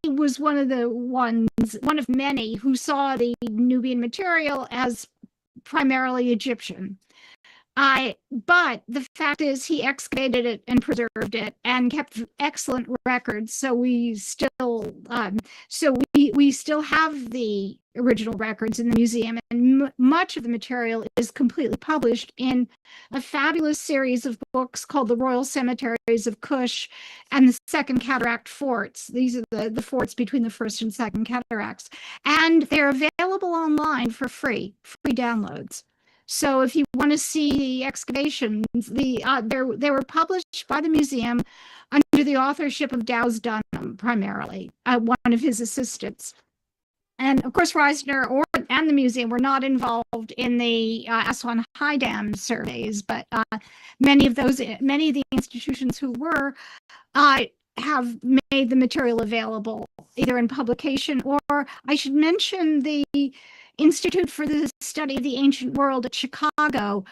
was one of many who saw the Nubian material as primarily Egyptian. But the fact is, he excavated it and preserved it and kept excellent records. So we still have the original records in the museum, and much of the material is completely published in a fabulous series of books called The Royal Cemeteries of Kush and the Second Cataract Forts. These are the forts between the first and second cataracts, and they're available online for free downloads. So if you want to see the excavations, they were published by the museum under the authorship of Dow's Dunham, primarily, one of his assistants. And of course, Reisner and the museum were not involved in the Aswan High Dam surveys, but many of the institutions who were have made the material available either in publication, or I should mention the Institute for the Study of the Ancient World at Chicago.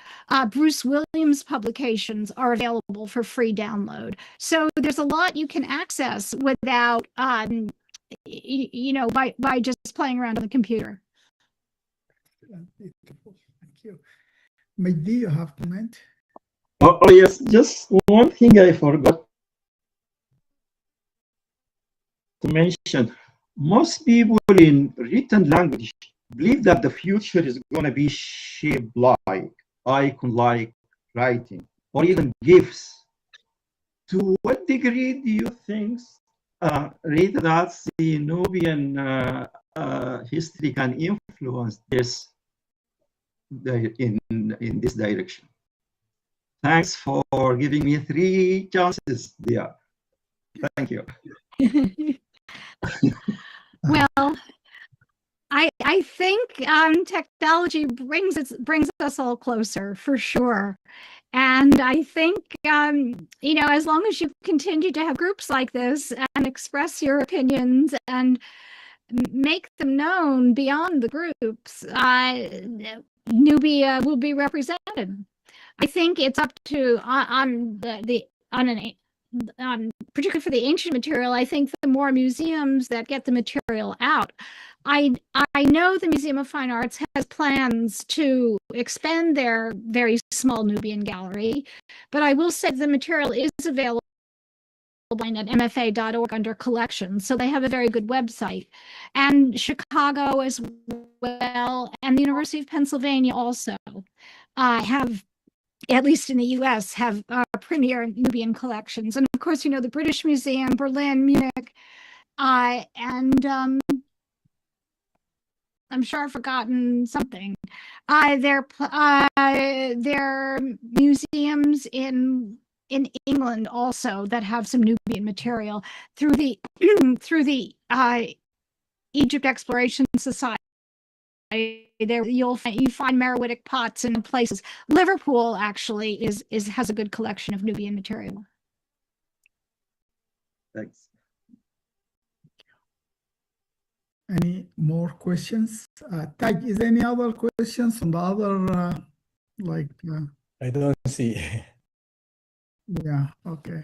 Bruce Williams publications are available for free download. So there's a lot you can access without, you know, by just playing around on the computer. Beautiful. Thank you. Maybe you have a comment? Oh, yes, just one thing I forgot to mention. Most people in written language believe that the future is going to be shaped like icon-like writing or even GIFs. To what degree do you think, Rita, that the Nubian history can influence this in this direction? Thanks for giving me 3 chances there. Thank you. Well, I think technology brings us all closer, for sure. And I think, you know, as long as you continue to have groups like this and express your opinions and make them known beyond the groups, Nubia will be represented. I think it's up to, particularly for the ancient material, I think the more museums that get the material out. I know the Museum of Fine Arts has plans to expand their very small Nubian gallery, but I will say the material is available at mfa.org under collections, so they have a very good website. And Chicago as well, and the University of Pennsylvania also have, at least in the US, have premier Nubian collections. And of course, you know, the British Museum, Berlin, Munich, and I'm sure I've forgotten something. There are museums in England also that have some Nubian material through the Egypt Exploration Society. There you find Meroitic pots in places. Liverpool actually has a good collection of Nubian material. Thanks. Any more questions? Taj, is there any other questions on the other I don't see. Yeah, okay.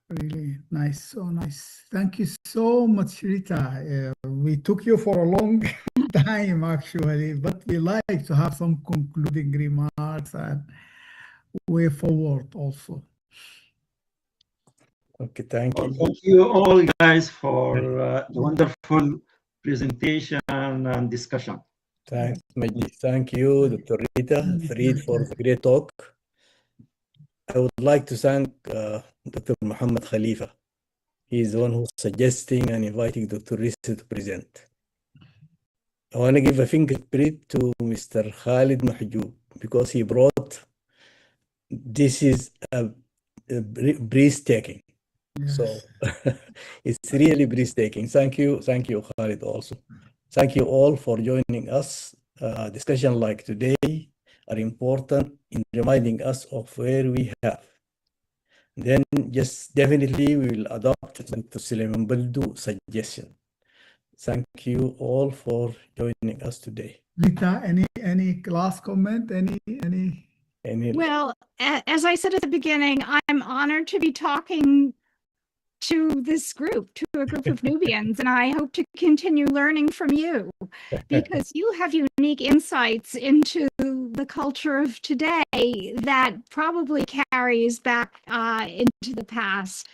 Really nice, so nice. Thank you so much, Rita. We took you for a long time, actually, but we like to have some concluding remarks and way forward also. Okay, thank you. Thank you all, guys, for the wonderful presentation and discussion. Thanks, Majdi. Thank you, Dr. Rita, فريد, for the great talk. I would like to thank Dr. Muhammad Khalifa. He is the one who's suggesting and inviting Dr. Rita to present. I want to give a fingerprint to Mr. Khalid Mahjoub because he brought, this is a breathtaking. Yes. So it's really breathtaking. Thank you, Khalid, also. Thank you all for joining us. Discussion like today are important in reminding us of where we have. Then just definitely we will adopt Dr. Suleiman Baldu suggestion. Thank you all for joining us today. Rita, any last comment? Any? Well, as I said at the beginning, I'm honored to be talking to this group, to a group of Nubians, and I hope to continue learning from you because you have unique insights into the culture of today that probably carries back into the past.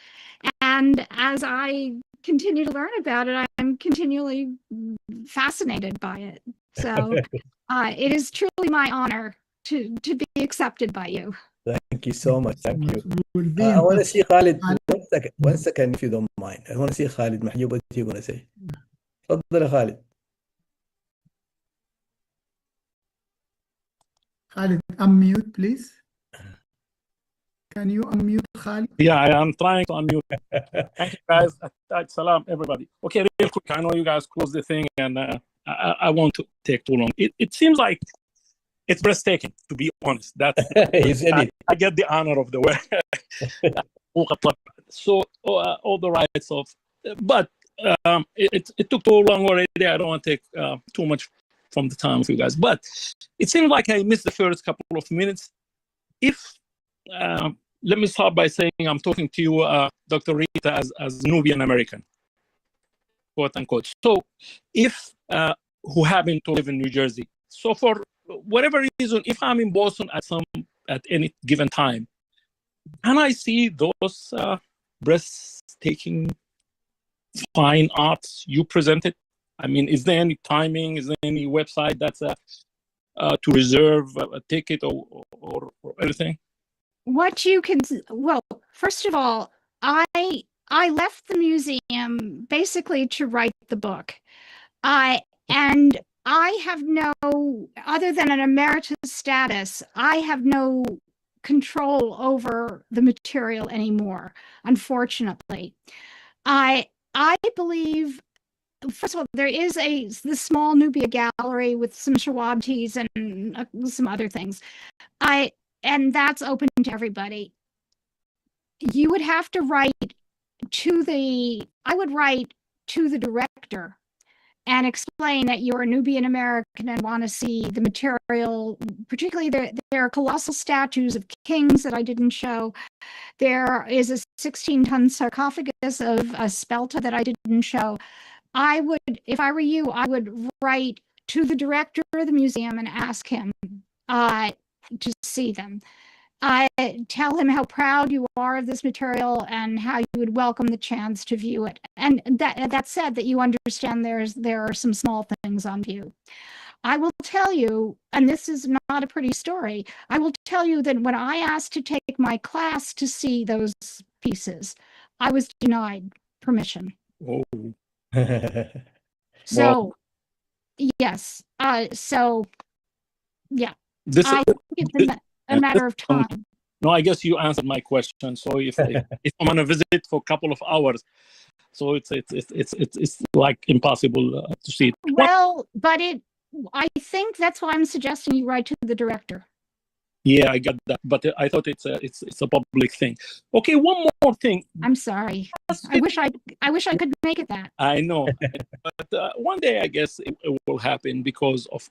And as I continue to learn about it, I'm continually fascinated by it. So it is truly my honor to be accepted by you. Thank you so much. Thank you. We'll be I in want to touch. see Khalid. One second, if you don't mind. I want to see Khalid Mahjoub. What are you going to say? تفضل يا Khalid. Khalid, unmute, please. Can you unmute, Khalid? Yeah, I am trying to unmute. Thank you, guys. Salam, everybody. Okay, real quick. I know you guys closed the thing, and I won't take too long. It seems like it's breathtaking, to be honest. That I get the honor of the way. So all the rights of, but it took too long already. I don't want to take too much from the time of you guys. But it seems like I missed the first couple of minutes. If let me start by saying I'm talking to you, Dr. Rita, as Nubian American, quote unquote. So if who happen to live in New Jersey, so for whatever reason, if I'm in Boston at any given time, can I see those breathtaking fine arts you presented? I mean, is there any timing? Is there any website that's to reserve a ticket or anything? What you can, well, first of all, I left the museum basically to write the book. And I have no, other than an emeritus status, I have no control over the material anymore, unfortunately. I believe, first of all, there is the small Nubia gallery with some Shawab and some other things. And that's open to everybody. You would have to write to I would write to the director and explain that you're a Nubian American and want to see the material. Particularly, there are colossal statues of kings that I didn't show. There is a 16-ton sarcophagus of a spelta that I didn't show. I would, if I were you, I would write to the director of the museum and ask him to see them. Tell him how proud you are of this material and how you would welcome the chance to view it. And that said, that you understand there are some small things on view. I will tell you, and this is not a pretty story, I will tell you that when I asked to take my class to see those pieces, I was denied permission. Oh. So, yes. So, yeah. I think it's a matter of time. No, I guess you answered my question. So if I'm on a visit for a couple of hours, so it's like impossible to see it. Well, but I think that's why I'm suggesting you write to the director. Yeah, I got that, but I thought it's a public thing. Okay, one more thing. I'm sorry. I wish I could make it that. I know, but one day I guess it will happen because of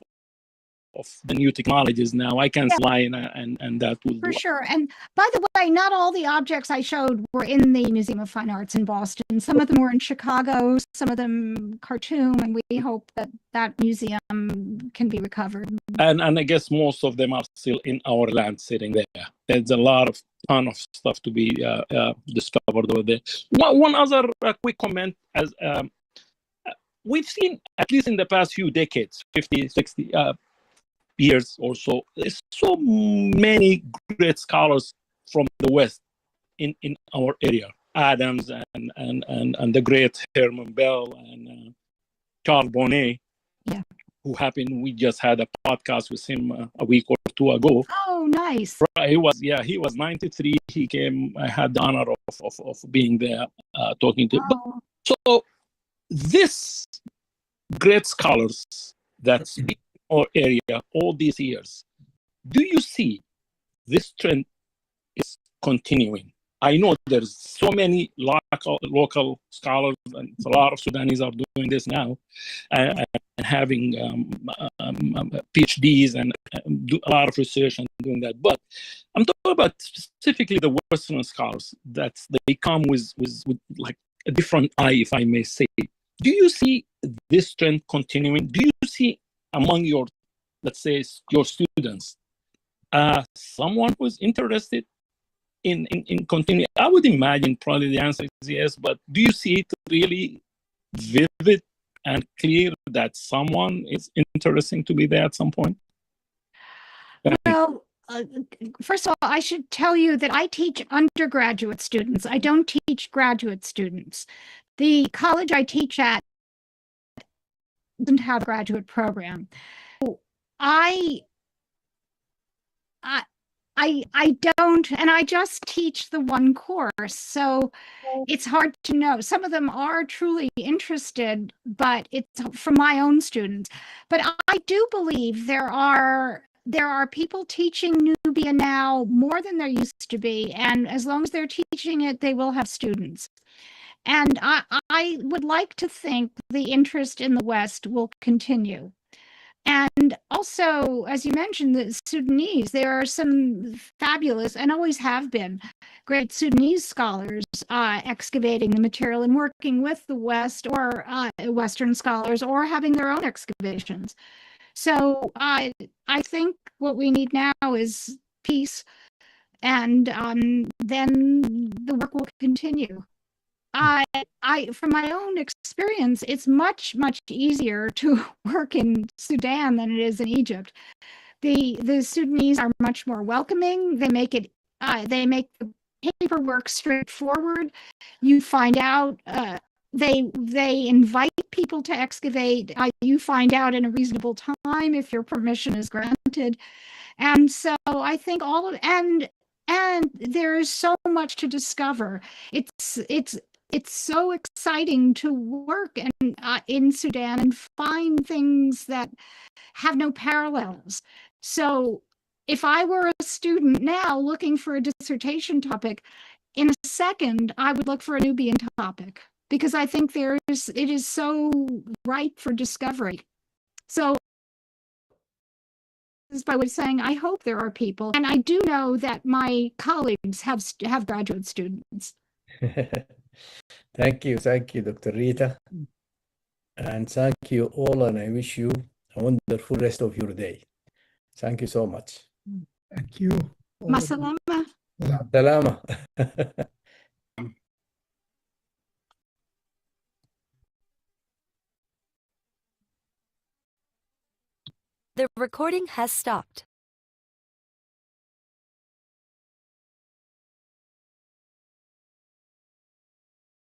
the new technologies now. I can fly and that will For do. sure. And by the way, not all the objects I showed were in the Museum of Fine Arts in Boston. Some of them were in Chicago, some of them Khartoum, and we hope that that museum can be recovered. And I guess most of them are still in our land sitting there. There's a ton of stuff to be discovered over there. One other quick comment, as we've seen, at least in the past few decades, 50, 60 years or so, there's so many great scholars from the West in our area. Adams and the great Herman Bell and Charles Bonnet, who happened, we just had a podcast with him a week or two ago. Oh, nice. Right, he was 93. He came, I had the honor of being there talking to him. So this great scholars that's been in our area all these years, do you see this trend is continuing? I know there's so many local scholars, and a lot of Sudanese are doing this now, and having PhDs and do a lot of research and doing that. But I'm talking about specifically the Western scholars that they come with like a different eye, if I may say. Do you see this trend continuing? Do you see among your, let's say, your students, someone who's interested in continuing? I would imagine probably the answer is yes, but do you see it really vivid and clear that someone is interesting to be there at some point? Well, first of all, I should tell you that I teach undergraduate students. I don't teach graduate students. The college I teach at doesn't have a graduate program. I don't, and I just teach the one course, so it's hard to know. Some of them are truly interested, but it's from my own students. But I do believe there are people teaching Nubia now more than there used to be, and as long as they're teaching it, they will have students. And I would like to think the interest in the West will continue. And also, as you mentioned, the Sudanese, there are some fabulous, and always have been, great Sudanese scholars excavating the material and working with the West or Western scholars, or having their own excavations. So I think what we need now is peace, and then the work will continue. From my own experience, it's much easier to work in Sudan than it is in Egypt. The Sudanese are much more welcoming. They make the paperwork straightforward. You find out, they invite people to excavate. You find out in a reasonable time if your permission is granted. And so I think and there is so much to discover. It's so exciting to work in Sudan and find things that have no parallels. So if I were a student now looking for a dissertation topic, in a second, I would look for a Nubian topic, because I think it is so ripe for discovery. So this is by way of saying, I hope there are people, and I do know that my colleagues have graduate students. Thank you, Dr. Rita. And thank you all, and I wish you a wonderful rest of your day. Thank you so much. Thank you. Masalama. Salama. The recording has stopped.